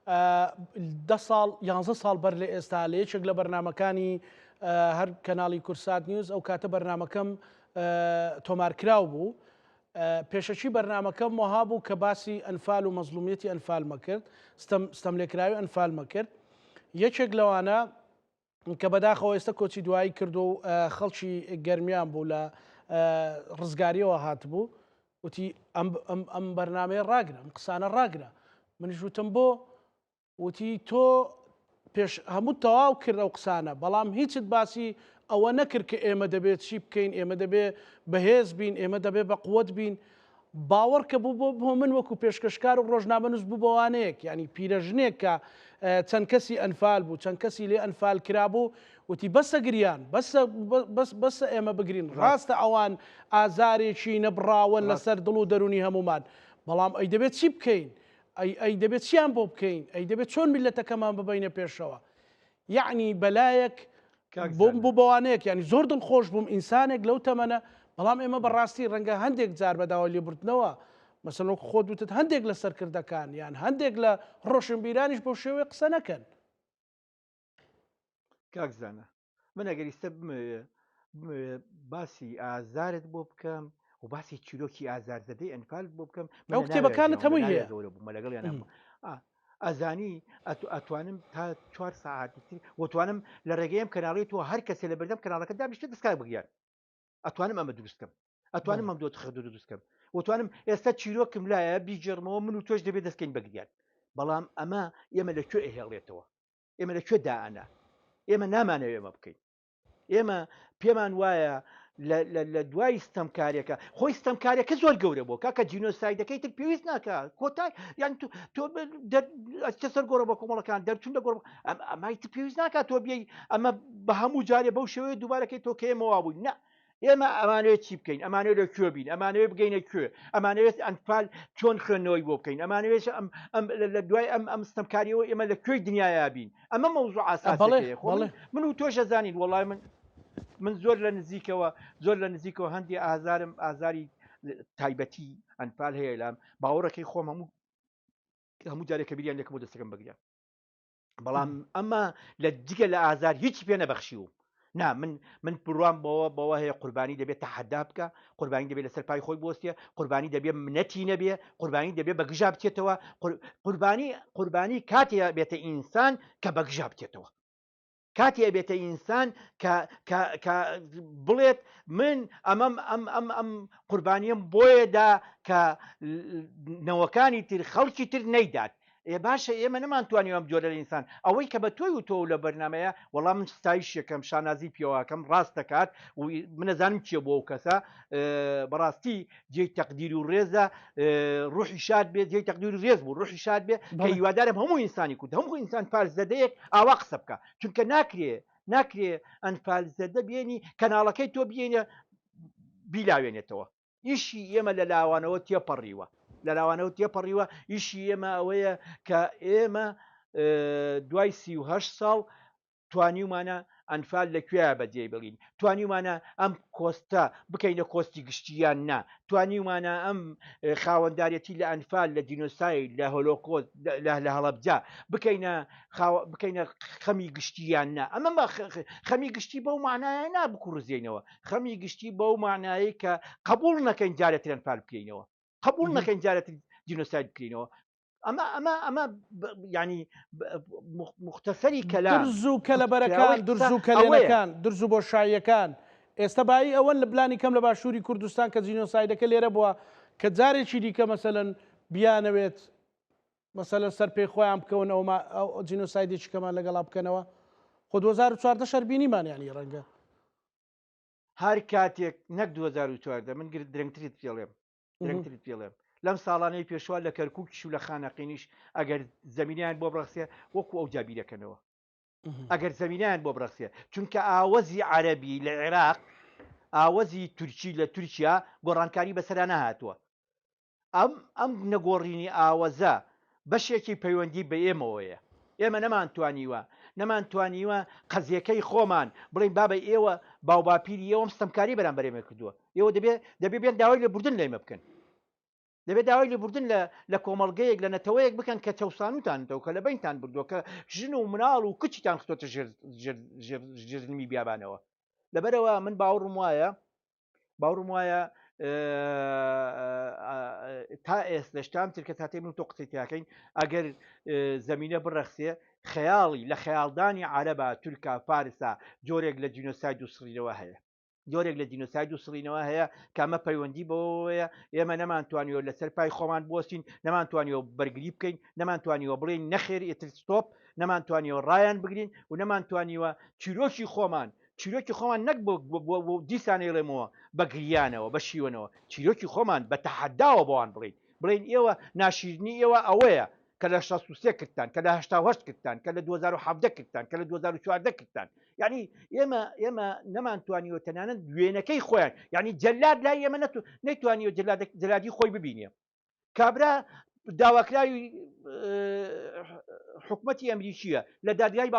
Speaker 1: 10 ساڵ 11 ساڵ بەر لە ئێستا لە یەکێک لە بەرنامەکانی هەر کەناڵی کورسات نیوز ئەو کاتە بەرنامەکەم تۆمارکراو بوو پێشەچی بەرنامەکەم وەها بوو کە باسی ئەنفال و مەزلومیەتی ئەنفالمە کرد ستەملێکراوی ئەنفالمە کرد یەکێک لەوانە کە بەداخەوە ئێستا کۆچی دوایی کردو و خەڵکی گەرمیان بوو لە ڕزگاریەوە هاتبوو وتی ئەم بەرنامەیە ڕاگرە ئەم قسانە ڕاگرە منیش وتم بۆ وتی تۆ پێش هەموو تەواو کرد ئەو قسانە بەڵام هیچت باسی ئەوە نەکرد کە ئێمە دەبێت چی بکەین ئێمە دەبێت بەهێز بین ئێمە دەبێت بە قووەت بین باوەڕ کە بوو بۆ من وەکو پێشکەشکار و ڕۆژنامەنووس بوو بەوانەیەک ینی پیرەژنێک کە چەند کەسی ئەنفال بوو چەند کەسی لێ ئەنفال کرابوو وتی بەسە گریان بەسە ئێمە بگرین ڕاستە ئەوان ئازارێکی نەبراون لەسەر دڵ و دەرونی هەمومان بەڵام ئەی دەبێت چی بکەین ئەی دەبێت چیان بۆ بکەین ئەی دەبێت چۆن میلەتەکەمان ببینە پێشەوە یعنی بەلایەک بۆم بوو بەوانەیەک ینی زۆر دڵخۆش بووم ئینسانێک لەو تەمەنە بەڵام ئێمە بەڕاستی ڕەنگە هەندێک جار بەداوە لێبوردنەوە مەسەڵ خۆ دوتت هەندێک لە سەرکردەکان یان هەندێک لە ڕۆشنبیرانیش بۆ شێوەیە قسە نەکەن
Speaker 2: کاکزانە من ئەگەریستە باسی ئازارت بۆ بکەم و باسی چیرۆکی ئازاردەدەی ئەنفال بۆ بکەم
Speaker 1: ئەو کتێبەکانت هەمووی هەیە
Speaker 2: بوومە لەگەڵ یان ئەزانی ئەتوانم تا 4 ساعتی وتوانم لە ڕێگەیم کەناڵی تۆ هەر کەسێ لە بەردەم کەناڵەکە دابیشتە دەستکار بگیان ئەتوانم ئەمە دروستکەم ئەتوانم ئەم دۆ تخە دروستکەم وتوانم ئێستا چیرۆکم لایە بیجێڕمەوە من و تۆش دەبێت دەستکەین بەگریان بەڵام ئەمە ئێمە لەکوێ ئەهێڵێتەوە ئێمە لەکوێ داعانە ئێمە نامانەوێ ئێمە بکەین ئێمە پێمان وایە لە دوای ستەمکاریەکە خۆی ستەمکاریەکە زۆر گەورە بۆ کاکە جینۆسایدەکەی تر پێویست ناکە کۆتای یان تۆ سەر گۆڕە بە کۆمەڵەکان دەرچوون لە گۆڕ ئەمای تر پێویست ناکات تۆ بیەی ئەمە بە هەموو جارێ بەو شێوەیە دووبارەکەی تۆ کێمەوە بووین نە ئێمە ئەمانوێت چی بکەین ئەمانوێت لە کوێ بین ئەمانوێت بگەینە کوێ ئەمانوێت ئەنفال چۆن خوێندنەوەی بۆ بکەین ئەمانوێت لە دوای ئەم ستەمکاریەوە ئێمە لە کوێی دنیایا بین ئەمە مەوزوع ئاساسیەیە من و تۆش ئەزانین وەڵای من زۆر لە نزیکەوە هەندی ئازاری تایبەتی ئەنفال هەیە لام باوەڕەکەی خۆم هەموو جارێکە بیریان لێکم بۆ دەستەکەم بگریان بەڵام ئەمە لە جگە لە ئازار هیچی پێ نەبەخشیوم نا من پڕوان بەوە هەیە قوربانی دەبێت تەحەدا بکە قوربانی دەبێت لەسەر پای خۆی بۆستیە قوربانی دەبێت منەتی نەبێ قوربانی دەبێت بەگژا بچێتەوە قوربانی کاتێ بێتە ئینسان کە بەگژا بچێتەوە کاتی بێتە ئینسان کە بڵێت من ئەم قوربانیم بۆیەدا کە نەوەکانی تر خەڵکی تر نەیدات باشە ئێمە نەمانتوانی ئەم جۆرە لە ئینسان ئەوەی کە بە تۆی و تۆ لە بەرنمەیە وەڵام من ستایش یەکەم شانازی پێوەکەم ڕاست دەکات و منەزانم چیە بۆ ئەو کەسە بەڕاستی جێی تەقدیر و ڕێزە ڕوحی شاد بێت جێی تەقدیر و ڕێز بوو ڕوحی شاد بێ کە هیوادارم هەموو ئینسانی کورد هەموو ئینسان پارزەدەیەک ئاوا قسە بکە چونکە ناکرێ ئەنفالزەدە بێنی کەناڵەکەی تۆ بێنە بیلاوێنێتەوە ئیشی ئێمە لە لاوانەوە تێپەڕیوە لەلاوانەوە تێپەڕیوە ئیشی ئێمە ئەوەیە کە ئێمە دوای 38 ساڵ توانیمانە ئەنفال لەکوێ بەجێ بڵین توانیمانە ئەم کۆستە بکەینە کۆستی گشتیان نا توانیمانە ئەم خاوەنددارەتی لە ئەنفال لە دینۆسای لە هۆلۆکۆست لە هەڵەبجا بکەینە خەمی گشتیان نا ئەمە خەمی گشتی بەو معنایە نابکوڕزێنەوە خەمی گشتی بەو معنایی کە قبول نەکەین جارێتر ئەنفال بکەینەوە قبول نەکەین جارێتر دینۆساید بکەینەوە ئەمە ینی مختصری کەلام
Speaker 1: درز و کەلەبەرەکان درز و کەلێنەکان درز و بۆشاییەکان ئێستا بایی ئەوەن لە پلانی کەم لە باشووری کوردستان کە جینۆسایدەکە لێرە بووە کە جارێکی دیکە مەسەلەن بیانەوێت مەسەلەن سەر پێی خۆیان بکەون ئەو جینۆسایدێکی کەمان لەگەڵا بکەنەوە خۆ 2014 شەربینیمان ینی ڕەنگە
Speaker 2: هەر کاتێک نەک 2014 من درەنگتریت پێڵێم لەم ساڵانەی پێشوا لە کەرکووکیش و لە خانەقینیش ئەگەر زەمینیان بۆ بڕخسێ وەکو ئەو جابیرەکەنەوە ئەگەر زەمینیان بۆ بڕخسێ چونکە ئاوەزی عەرەبی لە عێراق ئاوەزی تورکی لە تورکیا گۆڕانکاری بەسەرا نەهاتووە ئەم نەگۆڕینی ئاوەزە بەشێکی پەیوەندی بە ئێمەوەیە ئێمە نەمانتوانیوە قەزیەکەی خۆمان بڵین بابە ئێوە باوباپیری ئێوەم ستەمکاری بەرامبەرێمە کردووە ئێوە دەبێ بێن داوای لە بوردن لێمە بکەن دەبێت داوای لە بوردن لە کۆمەڵگەیەک لە نەتەوەیەک بکەن کە چەسانوتانەوە کە لە بینتان بردووە کە ژن و مناڵ و کچیتان خستۆتە ژێرنمی بیابانەوە لەبەرەوە من باوەڕم وایە تا ئێستا شتام تر کە تاتێ من تۆ قسەیتیاکەین ئەگەر زەمینە بڕەخسێ خەیاڵی لە خەیاڵدانی عەرەبە تورکا فارسا جۆرێک لە جینۆساید و سڕینەوە هەیە جۆرێک لە دینۆساید و سڕینەوە هەیە کامە پەیوەندی بەوەیە ئێمە نەمانتوانیەوە لەسەر پای خۆمان بوەستین نەمانتوانیەوە بەرگری بکەین نەمانتوانیەوە بڵێن نەخێر ئێتر ستۆپ نەمانتوانیەوە ڕایان بگرین و نەمانتوانیوە چیرۆکی خۆمان چیرۆکی خۆمان نەک بۆ دیسانێڵێمەوە بە گریانەوە بە شیوەنەوە چیرۆکی خۆمان بە تەحەداوە بۆوان بڵین ئێوە ناشیرنی ئێوە ئەوەیە کە لە 63 کردتان کە لە 1970 کردتان کە لە 2017 کردتان کە لە 2014 کردتان یعنی ئێمە نەمانتوانیوە تەنانەت وێنەکەی خۆیان یعنی جەلاد لای ئێمە نەیتوانیوە جەلادی خۆی ببینێ کابرا داواکراوی حکوومەتی ئەمریکیە لە دادگای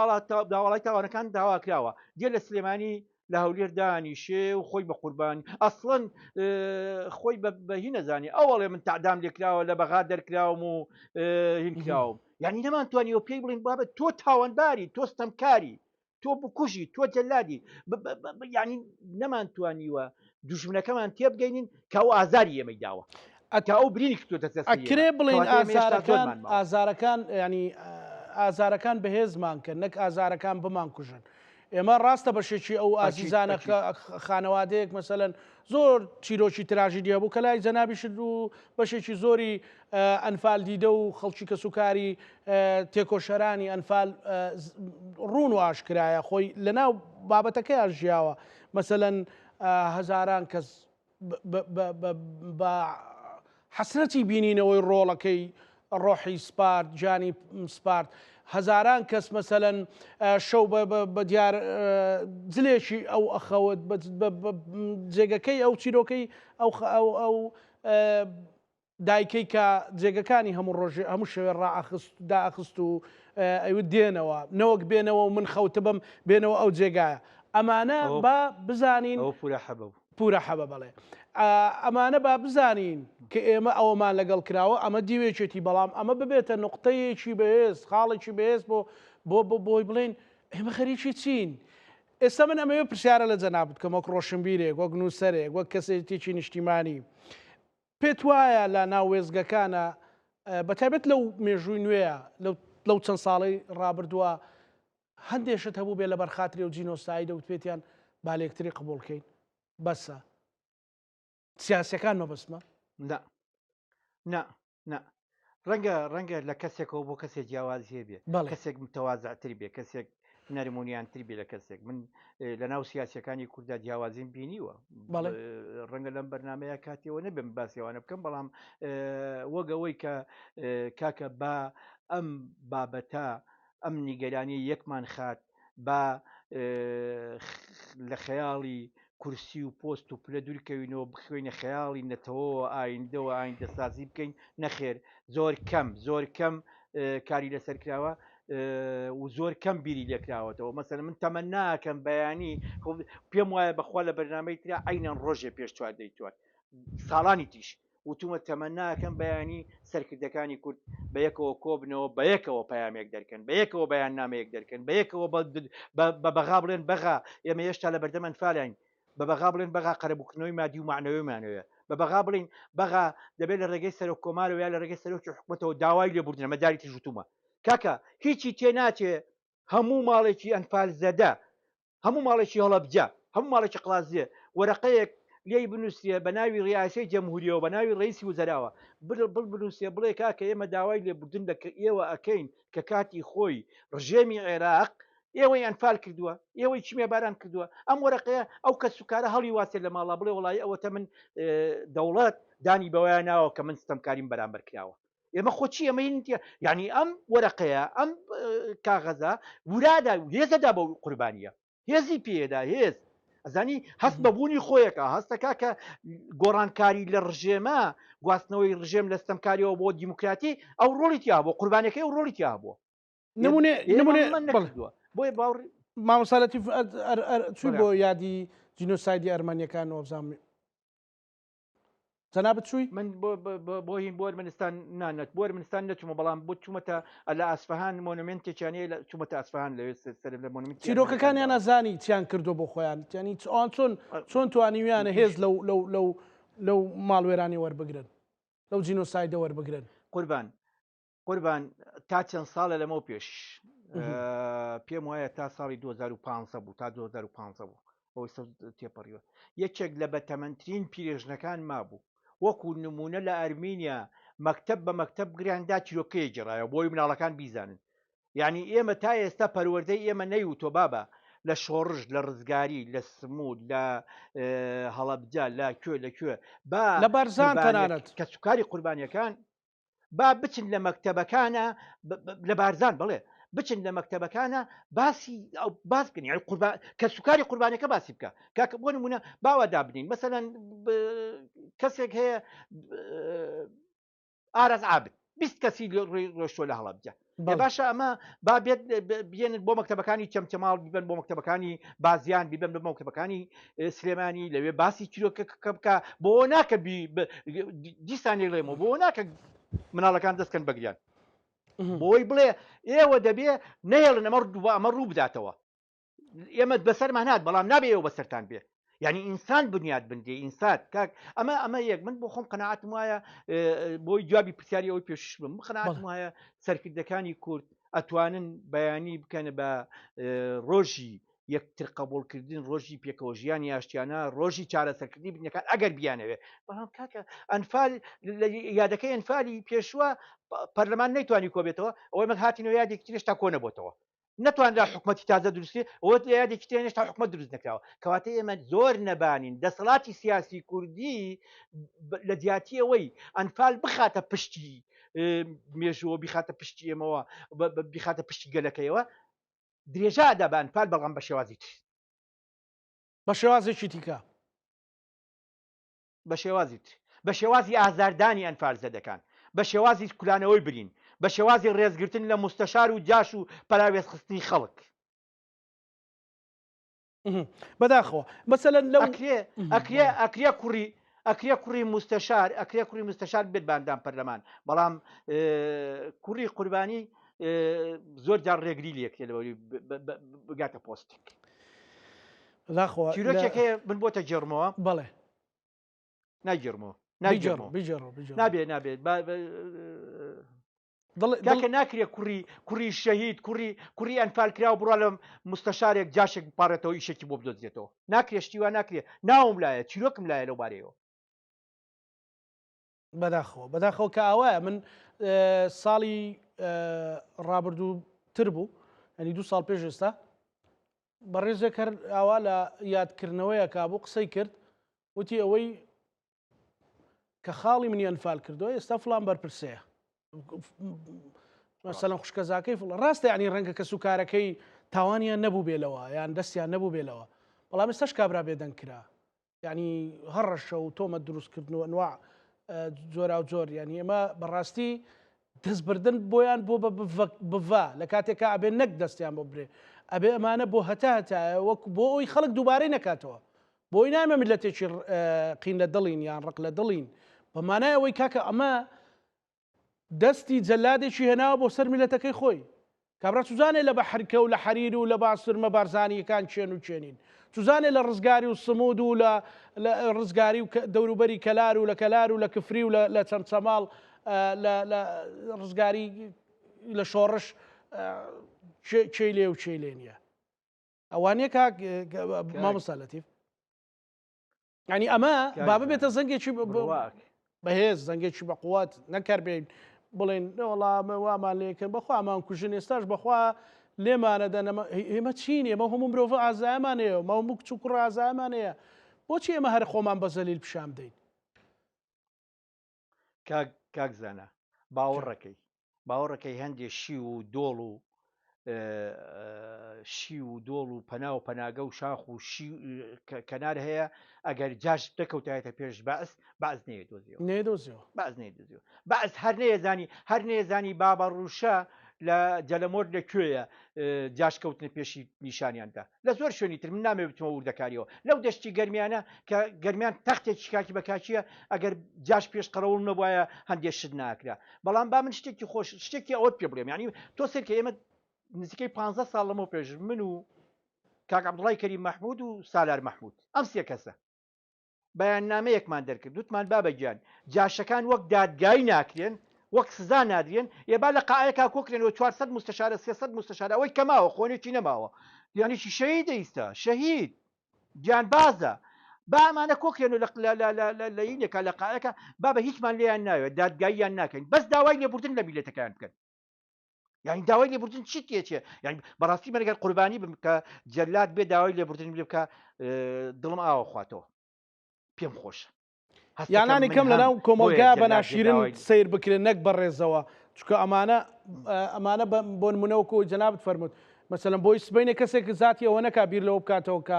Speaker 2: داوەڵای تاوانەکان داواکراوە دێ لە سلێمانی لە هەولێر دانیشێ و خۆی بە قوربانی ئەسڵەن خۆی بەهی نەزانانی ئەوڵێ من تعدام لێکراوە لە بەغا دەرکراوم و هینکراوم یعنی نەمانتوانیەوە پێی بڵین بابەت تۆ تاوانباری تۆ ستەمکاری تۆ بکوژی تۆ جەلادی یعنی نەمانتوانیوە دوژمنەکەمان تێبگەینین کە ئەو ئازاری ئێمەی داوە ئەتا ئەو برینی
Speaker 1: ئەکرێ بڵین ئازارەکان ینی ئازارەکان بەهێزمان کرد نەک ئازارەکان بمان کوژن ئێمە ڕاستە بەشێکی ئەو ئازیزانە خانەوادەیەک مەسەلەن زۆر چیرۆکی تراژیدیە بوو کە لای جەنابیشت و بەشێکی زۆری ئەنفال دیدە و خەڵکی کە سوکاری تێکۆشەرانی ئەنفال ڕوون و ئاشکرایە خۆی لەناو بابەتەکەی ئاژیاوە مەسەلەن هەزاران کەس بە حەسرەتی بینینەوەی ڕۆڵەکەی ڕۆحی سپارت جانی سپارت هەزاران کەس مەسەلەن شەو بە دیار جلێکی ئەو ئەخەوت جێگەکەی ئەو چیرۆکەی ئەو دایکەی کە جێگەکانی هەموو ڕۆژێ هەموو شەوێ داخست و ئەوت دێنەوە نەوەک بێنەوە و من خەوتە بم بێنەوە ئەو جێگایە ئەمانە بە بزانین پورە حەبە بەڵێ ئەمانە با بزانین کە ئێمە ئەوەمان لەگەڵ کراوە ئەمە دیوێکێتی بەڵام ئەمە ببێتە نقطەیەکی بەهێز خاڵێکی بەهێز بۆی بڵین ئێمە خەریکی چین ئێستا من ئەمەوێ پرسیارە لە جەنابەت کەم وەک ڕۆشنبیرێک وەک نووسەرێک وەک کەسێتێکی نیشتیمانی پێت وایە لە ناو وێزگەکانە بەتایبەت لەو مێژووی نوێیە لەو چەند ساڵی ڕابردووە هەندێشت هەبوو بێ لە بەرخاتری و جینۆسای دەوتێتیان بالێکتری قبولکەین بەسە سیاسەکان مەبەسمە
Speaker 2: ڕەنگە لە کەسێکەوە بۆ کەسێک جیاوازیە بێ کەسێک متەوازعتر بێ کەسێک نەرمونیانتر بێ لە کەسێک من لە ناو سیاسەکانی کووردا جیاوازیم بینیوە ڕەنگە لەم بەرنمەیە کاتیەوە نەبێم باسیێوانە بکەم بەڵام وەگەوەی کە کاکە با ئەم بابەتە ئەم نیگەرانی یەکمان خات با لە خەیاڵی کورسی و پۆست و پلە دوورکەوینەوە بخوێنە خەیاڵی نەتەوە ئایندەوە ئایندەسازی بکەین نەخێر زۆر کەم کاری لەسەر کراوە و زۆر کەم بیری لێکراوەتەوە مەسەلەن من تەمەناکەم بەیانی پێم وایە بەخوا لە بەرنامەی ترا عینەن ڕۆژێ پێش چوار دەیتوات ساڵانی تیش وتومە تەمەناکەم بەیانی سەرکردەکانی کورد بە یەکەوە کۆبنەوە بە یەکەوە پەیامێک دەرکەن بە یەکەوە بەیان نامەیەک دەرکەن بە یەکەوە بە بەغا بڵێن بەغا ئێمە هێشتا لە بەردەم ئەنفالین بە بەغا بڵێن بەغا قەرەبووکردنەوەی مادی و معنەوەیمانەوەیە بە بەغا بڵین بەغا دەبێت لە ڕێگەی سەرۆک کۆمارەوە یا لە ڕێگەی سەرۆکی حکوومەتەوە داوای لێبوردنە مەداری تیژوتومە کاکە هیچی تێناچێ هەموو ماڵێکی ئەنفال زەدە هەموو ماڵێکی هەڵەبجە هەموو ماڵێکی قڵازیە وەرەقەیەک لێی بنووسیە بە ناوی ڕیاسی جەمهوریەوە بە ناوی ڕئیسی وزەراوە بنووسێ بڵێ کاکە ئێمە داوای لێبوردن ئێوە ئەکەین کە کاتی خۆی ڕژێمی عێراق ئێوەی ئەنفال کردووە ئێوەی چیمێ باران کردووە ئەم وەرەقەیە ئەو کە سوکارە هەڵی واسێ لە ماڵا بڵێ وڵی ئەوەتە من دەوڵەت دانی بەوەیان ناوە کە من ستەمکاریم بەرامبەر کراوە ئێمە خۆچی ئەمە یعنی ئەم وەرەقەیە ئەم کاغەزە ورادا هێزەدا بە قوربانیە هێزی پێدا هێز ئەزانی هەست بەبوونی خۆیەکە هەستەکە کە گۆڕانکاری لە ڕژێمە گواستنەوەی ڕژێم لە ستەمکاریەوە بۆ دیموکراتی ئەو ڕۆڵیتیا بۆ قوربانەکەی و ڕۆڵیتیا بووە
Speaker 1: نمونێ بۆی باوڕ مامەساەتی چوی بۆ یادی جینۆسایدی ئەرمانیەکانەوە بزانێ جەنابەت چووی
Speaker 2: من بۆ هین بۆ ئەرمەنستان نانەت بۆ ئەرمەنستان نەچوومە بەڵام بۆ چوومەتە لە ئاسفەهان مۆنومنتێکیانەیە لە چوومەتە ئاسفەهان لەوێ سەر لە مۆنومنت
Speaker 1: چیرۆکەکانیان نەزانی چیان کردو بۆ خۆیان ینی چۆن توانیویانە هێز لەو ماڵوێرانی وەربگرن لەو جینۆسایدە وەربگرن
Speaker 2: قوربان تا چەند ساڵە لەمەوە پێش پێم وایە تا ساڵی 2005 بوو تا 2005 بوو ئەوەی تێپەڕیوە یەکێک لە بەتەمەندترین پیرێژنەکان مابوو وەکو نمونە لە ئەرمینیا مەکتب بە مەکتب گریاندا چیرۆکەیە جێڕایە بۆی مناڵەکان بیزانن یعنی ئێمە تا ئێستا پەروەردەی ئێمە نەیوتۆ بابە لە شۆڕژ لە ڕزگاری لە سمود لە هەڵەبجە لەکوێ
Speaker 1: لە بارزان تەنانەت
Speaker 2: کە سوکاری قوربانیەکان با بچن لە مەکتەبەکانە لە بارزان بڵێ بچن لە مەکتەبەکانە باسی ئەو باس بکەن یعنی کە سوکاری قوربانیەکە باسی بکە کاکە بۆ نمونە باوا دابنین مەسەلەن کەسێک هەیە ئاراز عابد 20 کەسی ڕۆشتۆ لە هەڵەبجە باشە ئەمە با بێت بێنن بۆ مەکتەبەکانی چەمچەماڵ بیبن بۆ مەکتەبەکانی بازیان بیبن بە مەکتەبەکانی سلێمانی لەوێ باسی چیرۆکە بکە بۆ ناکە دیسانی لێمەوە بۆ ناکە مناڵەکان دەستکەن بەگریان بۆی بڵێ ئێوە دەبێ نەهێڵن ئەمە ڕوو بداتەوە ئێمە بەسەرمان هات بەڵام نابێ ئێوە بەسەرتان بێ یعنی ئینسان بنیاد بندێ ئینسان کاک ئەمە یەک من بۆ خۆم قەناعەتم وایە بۆی جوابی پرسیاری ئەوەی پێشش بم قەناعەتم وایە سەرکردەکانی کورد ئەتوانن بەیانی بکەن بە ڕۆژی یەکتر قبولکردن ڕۆژی پێکەوە ژیانی ئاشتیانە ڕۆژی چارەسەرکردنی بنیەکان ئەگەر بیانەوێ بەڵام کاکە ئەنفال یادەکەی ئەنفالی پێشوە پەرلەمان نەیتوانی کۆبێتەوە ئەوەی من هاتینەوە یادێکی هێشتا کۆ نەبووتەوە نتوان لە حکومەتی تازە دروستی ئەوە یادێکی تێ هێشتا حکومەت دروست نەکراوە کەواتە ئێمە زۆر نەبانین دەسەڵاتی سیاسی کوردی لە جیاتی ئەوەی ئەنفال بخاتە پشتی مێژووە بیخاتە پشتی ئێمەوە بیخاتە پشتی گەلەکەیەوە درێژادا بە ئەنفال بەڵام بە شێوازی تر
Speaker 1: بە شێوازێکی دیکە
Speaker 2: بە شێوازی تر بە شێوازی ئازاردانی ئەنفال زەدەکان بە شێوازی کولانەوەی برین بە شێوازی ڕێزگرتن لە مستەشار و جاش و پەراوێزخستنی خەڵک
Speaker 1: بەداخەوە مەسەلەن لەو
Speaker 2: ئەکرێ کوڕی مستەشار بێت باندام پەرلەمان بەڵام کوڕی قوربانی زۆر جار ڕێگری لێکێ لەوەی بگاتە پۆستێک چیرۆکێک هەیە من بۆتە جێڕمەوە
Speaker 1: بەڵێ
Speaker 2: ناگەڕمەوە نابێت کاکە ناکرێ کوڕی شەهید کوڕی ئەنفال کرا و بڕوا لە مستەشارێک جاشێک بپارێتەوە ئیشێکی بۆ بدۆزێتەوە ناکرێ شتیوە ناکرێ ناوم لایە چیرۆکم لایە لەو بارەیەوە
Speaker 1: بەداخەوە کە ئەوەیە من ساڵی ڕابردوو تر بوو ئەنی 2 ساڵ پێش ئێستا بەڕێزێک هەر ئاوا لە یادکردنەوەیە کابوو قسەی کرد وتی ئەوەی کە خاڵی منی ئەنفال کردەوە ئێستا فڵان بەرپرسەیە مەسەلەن خوشکەزاکەی فڵ ڕاستە ینی ڕەنگە کە سوکارەکەی تاوانیان نەبوو بێلەوە یان دەستیان نەبوو بێلەوە بەڵام ئێستاش کابرا بێدەنگ کرا ینی هەڕەشە و تۆمە دروستکردنەوە نوع زۆر و زۆر ینی ئێمە بەڕاستی دەستبردن بۆیان بۆ بڤ لە کاتێکا ئەبێ نەک دەستیان بۆ برێ ئەبێ ئەمانە بۆ هەتایە وەک بۆ ئەوی خەڵک دووبارەی نەکاتەوە بۆی نامە میلەتێکی قین لە دڵین یان ڕق لە دڵین بەمانای ئەوەی کاکە ئەمە دەستی جەلادێکی هێناوە بۆ سەر میلەتەکەی خۆی کابرا سوزانێ لە بەحرکە و لە حەریر و لە باسرمە بارزانیەکان چێن و چێنین سوزانێ لە ڕزگاری و سمود و لە ڕزگاری و دەوروبەری کەلار و لە کەلار و لە کفری و لە چەمچەماڵ لە ڕزگاری لە شۆڕش چێ لێ و چێ لێ نییە ئەوانەیە کاک مامۆستا ینی ئەمە با ببێتە زەنگێکی بەهێز زەنگێکی بە قووات نەکار بێن بڵێن وەڵامە وامان لێکن بەخوا ئەمان کوژن ئێستاش بەخوا لێمانەدەن ئێمە چین ئێمە هەموو مرۆڤ ئازایمانەیە ماوموک چووکڕ ئازایمانەیە بۆچی ئێمە هەر خۆمان بە زەلیل پیشام دەین
Speaker 2: کاک زانە باوەڕەکەی هەندێ شی و دۆڵ و پەنا و پەناگە و شاخ و کەنار هەیە ئەگەر جاش دەکەوتایەتە پێش بەعز نێدۆزیەوە بەعز هەر نێزانی بابە ڕووشە لە جەلەمۆر لەکوێیە جاشکەوتنە پێشی نیشانیاندا لە زۆر شوێنی تر من نامێ بتمە وردەکاریەوە لەو دەشتی گەرمیانە کە گەرمیان تەختێکی کاکی بەکاچیە ئەگەر جاش پێش قەرەوڵ نەبووایە هەندێک شت ناکرا بەڵام با من شتێکی خۆش شتێکی ئەوت پێ بڵێم ینی تۆ سەرکە ئێمە نزیکەی 15 ساڵ لەمە پێش من و کاک عەبدوڵای کەریم مەحموود و سالار مەحموود ئەم سێ کەسە بەیاننامەیەکمان دەرکرد وتمان بابەگیان جاشەکان وەک دادگایی ناکرێن وەک سزا نادرێن ێبا لە قایەکا کۆکرێنەوە 400 مستەشارە 300 مستەشارە ئەوەی کەماوە خۆنێکی نەماوە یانیشی شەهیدە ئیستا شەهید گیانبازە با ئەمانە کۆکرێن لە یینێکە لە قایەکە با بە هیچمان لێیان ناوێت دادگاییان ناکەین بەس داوای لێبوردن لە میلەتەکان بکەن یعنی داوای لێبوردن چی تێچێ یعنی بەڕاستی من ئەگەر قوربانی بم کە جەلات بێ داوای لێبوردن بێ بکە دڵم ئاوە خواتەوە پێم خۆشە
Speaker 1: یانانی کەم لەناو کۆمەلگا بە ناشیرن سیر بکرێن نەک بەڕێزەوە چکە ئەمانە بۆ نمونەوەکو جەنابەت فەرمووت مەسەلەن بۆی سبەینە کەسێک زاتی ئەوە نەکا بیر لەوە بکاتەوە کە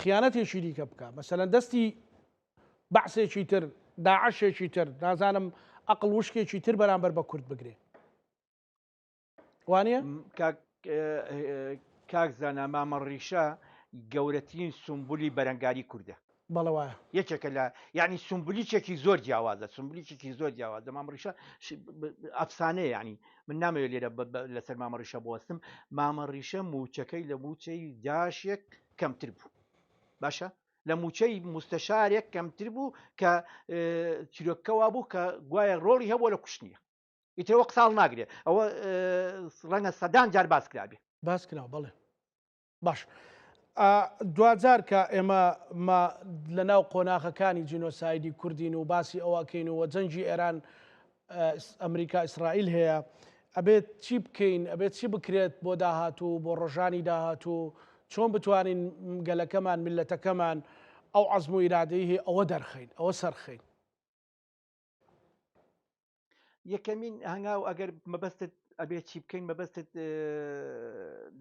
Speaker 1: خیانەتێکی دیکە بکە مەسەلەن دەستی بەعسێکی تر داعەشێکی تر نازانم عەقڵ وشکێکی تر بەرامبەر بە کورد بگرێ وانە
Speaker 2: کاک زانە مامە ڕیشە گەورەترین سمبولی بەرەنگاری کووردە
Speaker 1: بەڵێ وایە
Speaker 2: یەکێکە لە یعنی سمبولیچێکی زۆر جیاوازە سمبولیچێکی زۆر جیاوازە مامە ڕیشە ئەفسانەیە ینی من نامەوێت لێرە لەسەر مامە ڕیشە بوەستم مامە ڕیشە موچەکەی لە موچەی داشێک کەمتر بوو باشە لە موچەی مستەشارێک کەمتر بوو کە چیرۆکەوا بوو کە گوایە ڕۆڵی هەبوو لە کوشتنیە ئیترەوە قساڵ ناگرێت ئەوە ڕەنگە سەدان جار باس کرابێ
Speaker 1: باس کرا بەڵێ باش دوجار کە ئێمە لە ناو قۆناغەکانی جینۆسایدی کوردین و باسی ئەوەکەین و جەنجی ئێران ئەمریکا ئیسرائیل هەیە ئەبێت چی بکەین ئەبێت چی بکرێت بۆ داهاتوو بۆ ڕۆژانی داهاتوو چۆن بتوانین گەلەکەمان میلەتەکەمان ئەو عەزم و ئیرادەی هەیە ئەوە دەرخەین ئەوە سەرخەین
Speaker 2: یەکەمین هەنگاو ئەگەر مەبەستت ئەبێ چی بکەین مەبەستت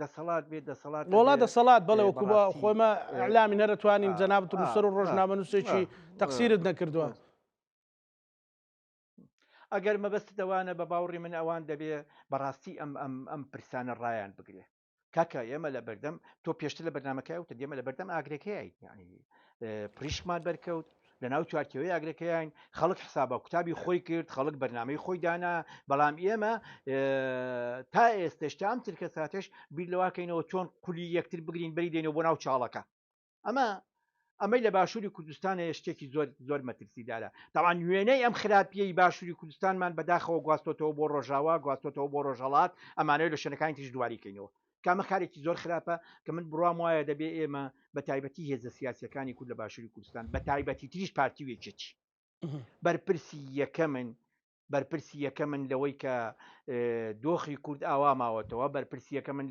Speaker 2: دەسەڵات بێت دەسەڵات
Speaker 1: وڵات دەسەڵات بەڵێ وەکو بە خۆمە ئەعلامی نەرەتوانین جەنابەت نووسەر و ڕۆژنامە نووسێکی تەقسیرت نەکردووە
Speaker 2: ئەگەر مەبەست دەوانە بە باوەڕی من ئەوان دەبێ بەڕاستی ئەم پرسانە ڕایان بگرێ کاکە ئێمە لە بەردەم تۆ پێشتر لە بەرنامەکەی وتە ئێمە لە بەردەم ئاگرەکەی یعنی پریشمان بەرکەوت لە ناو چوارکەوەی ئاگرەکەیان خەڵک حسابە کوتابی خۆی کرد خەڵک بەرنامەی خۆی دانا بەڵام ئێمە تا ئێستش ئەم ترکە ساتش بیر لەواکەینەوە چۆن کولی یەکتر بگرین بەری دێنەوە بۆ ناو چاڵەکە ئەمەی لە باشووری کوردستانە شتێکی زۆر مەترسیدارە تاوان وێنەی ئەم خراپیەی باشووری کوردستانمان بەداخەوە گواستۆتەوە بۆ ڕۆژاوا گواستۆتەوە بۆ ڕۆژەڵات ئەمانەوە لە شوێنەکانی تریش دواریکەینەوە کامە کارێکی زۆر خراپە کە من بڕام وایە دەبێ ئێمە بە تایبەتی هێزە سیاسەکانی کورد لە باشووری کوردستان بە تایبەتی تریش پارتیوێکێکی بەرپرسی یەکە من لەوەی کە دۆخی کورد ئاوا ماوەتەوە بەرپرسیەکە من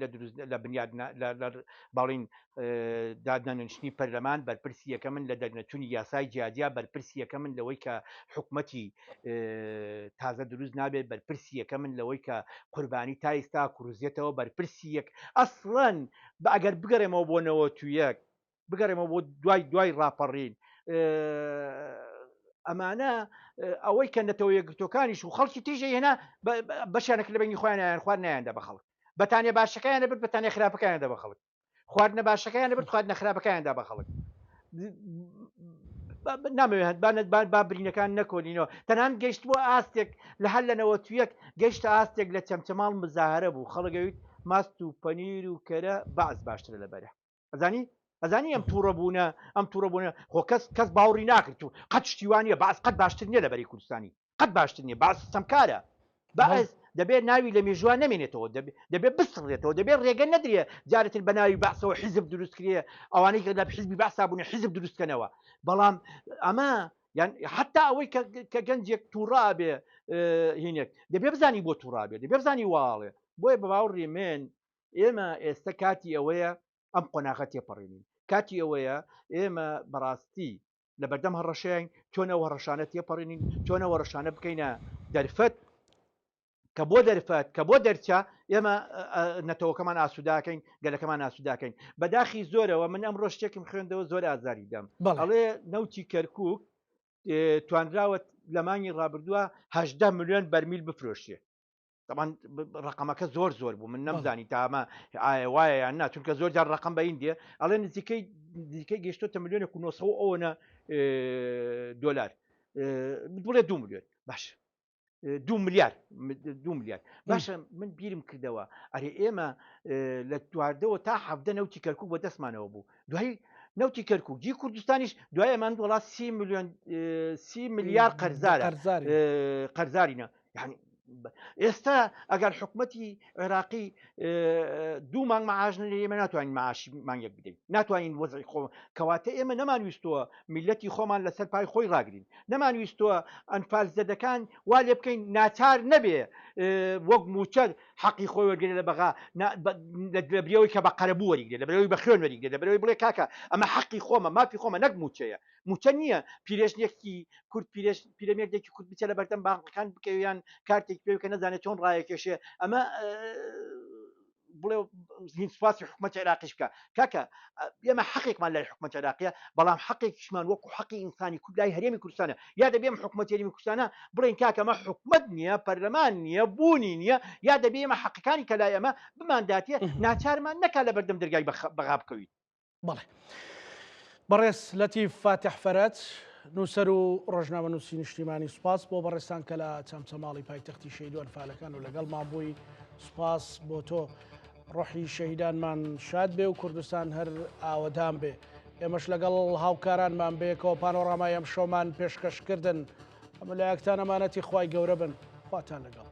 Speaker 2: لە بنیاد باڵین دادنەنشتنی پەرلەمان بەرپرسیەکە من لە دەرنەچوونی یاسای جیادیا بەرپرسیەکە من لەوەی کە حکوومەتی تازە دروست نابێت بەرپرسیەکە من لەوەی کە قوربانی تا ئێستا کوڕزیێتەوە بەرپرسیەک ئەسڵەن بە ئەگەر بگەڕێمەوە بۆنەوە تویەک بگەڕێمەوە بۆ دوای ڕاپەڕین ئەمانە ئەوەی کە نەتەوە یەکگرتوەکانیش و خەڵکی تیژە هێنا بەشانێک لە بەنی خۆیان خوارد نایاندا بە خەڵک بەتانێ باشەکەیان دەبێت بەتانێ خراپەکەیاندا بە خەڵک خواردنە باشەکەیان دەبێت خواردنە خراپەکەیاندا بە خەڵک نامەوێت با برینەکان نەکۆنینەوە تەنان گەشت بۆ ئاستێک لە هەر لەنەوە تویەک گەشتە ئاستێک لە چەمچەماڵ مزاهرە بوو خەڵگەویت ماست و پەنیر و کەرە بەعز باشترە لەبەرە ئەزانی ئەم تووڕەبوونە خۆ کەس باوەڕی ناکرد و قەت شتیوانە باس قەت باشتر نییە لەبەری کوردستانی قەت باشتر نییە باس سەمکارە باز دەبێت ناوی لە مێژوان نمێنێتەوە دەبێت بسڕێتەوە دەبێت ڕێگە نەدرێ جارێتر بە ناوی باسەوە حیزب دروست کرێ ئەوانەی کە لە حیزبی باسا بوون حیزب دروستکەنەوە بەڵام ئەمە یان حتا ئەوەی کە گەنجێک تووڕا بێ هینێک دەبێ بزانی بۆ تووڕا بێت دەبێ بزانی واڵێ بۆیە بە باوەڕی من ئێمە ئێستا کاتی ئەوەیە ئەم قۆناغە تێپەڕێنین کاتی ئەوەیە ئێمە بەڕاستی لە بەردەم هەڕەشەیان چۆنەوە ڕەشانە تێپەڕێنین چۆنەوە ڕەشانە بکەینە دەرفەت کە بۆ دەرفەت کە بۆ دەرچە ئێمە نەتەوەکەمان ئاسووداکەین گەلەکەمان ئاسووداکەین بەداخی زۆرەوە من ئەم ڕۆژتێکم خوێندەوە زۆر ئازاری دەم ئەڵێ نەوتی کەرکووک توانراوە لە مانگی ڕابردووە 18 ملیۆن بەرمیل بفرۆشێ طبعا ڕقمەکە زۆر بوو من نەمزانی تامە وایە یان نا چونکە زۆر جار ڕقم بەین دێ ئەڵێ نزیکەی گەشتۆتە ملیۆنێک و 900 ئەوەنە دۆلار بڵێ 2 ملیۆن باش 2 ملیار باشە من بیرم کردەوە ئەرێ ئێمە لە تواردەوە تا حەفدە نەوتی کەرکوو بۆ دەستمانەوە بوو دوای نەوتی کەرکوو جی کوردستانیش دوای ئەمان وڵات 30 ملیار قەرزارە قەرزارینە یعنی ئێستا ئەگەر حکوومەتی عێراقی 2 مانگ مەعاژنە ئێمە ناتوانین معاشی مانگێک بدەین، ناتوانین وەزعی خۆ کەواتە ئێمە نەمانویستەوە میلەتی خۆمان لەسەر پای خۆی ڕاگرین، نەمانویستەوە ئەنفال زەدەکان وا لێ بکەین ناچار نەبێ وەک موچە حەقی خۆی وەرگێنێ لە بەغا لە برەوەی کە بە قەرەبوو وەریگرێت لە برەوەی بە خوێن وەریگرێت لە برەوەی بڵێ کاکە ئەمە حەقی خۆمە مافی خۆمە نەک موچەیە موچە نییە پیرێژنێکی کورد پیرەمێردێکی کورد بچە لە بەردەم باقەکان بکەویان کارتێک پێ کە نەزانێت چۆن ڕایەکێشێ ئەمە بڵێ هین سوپاسی حکوومەت عێراقیش بکە کاکە ئێمە حەقێکمان لای حکوومەت عێراقیە بەڵام حەقێکیشمان وەکو حەقی ئینسانی کورد لای هەرێمی کوردستانە یا دەبێ حکوومەت هەرێمی کوردستانە بڵێن کاکە ئەمە حکوومەت نییە پەرلەمان نییە بوونی نییە یا دەبێ ئێمە حەقەکانی کە لای ئەمە بمانداتێ ناچارمان نەکا لە بەردەم دەرگای بەغا بکەویت.
Speaker 1: بەڵێ بەڕێز لەتیف فاتح فەرەت نووسەر و ڕۆژنامەنووسی نیشتیمانی سوپاس بۆ بەڕێستان کە لە چەمچەماڵی پایتەختی شەهید و ئەنفالەکان و لەگەڵمان بووی سوپاس بۆ تۆ ڕۆحی شەهیدانمان شاد بێ و کوردستان هەر ئاوەدان بێ ئێمەش لەگەڵ هاوکارانمان بێکەوە پانۆڕامای ئەم شۆمان پێشکەشکردن ئەمە لایەکتان ئەمانەتی خوای گەورە بن خواتان لەگەڵ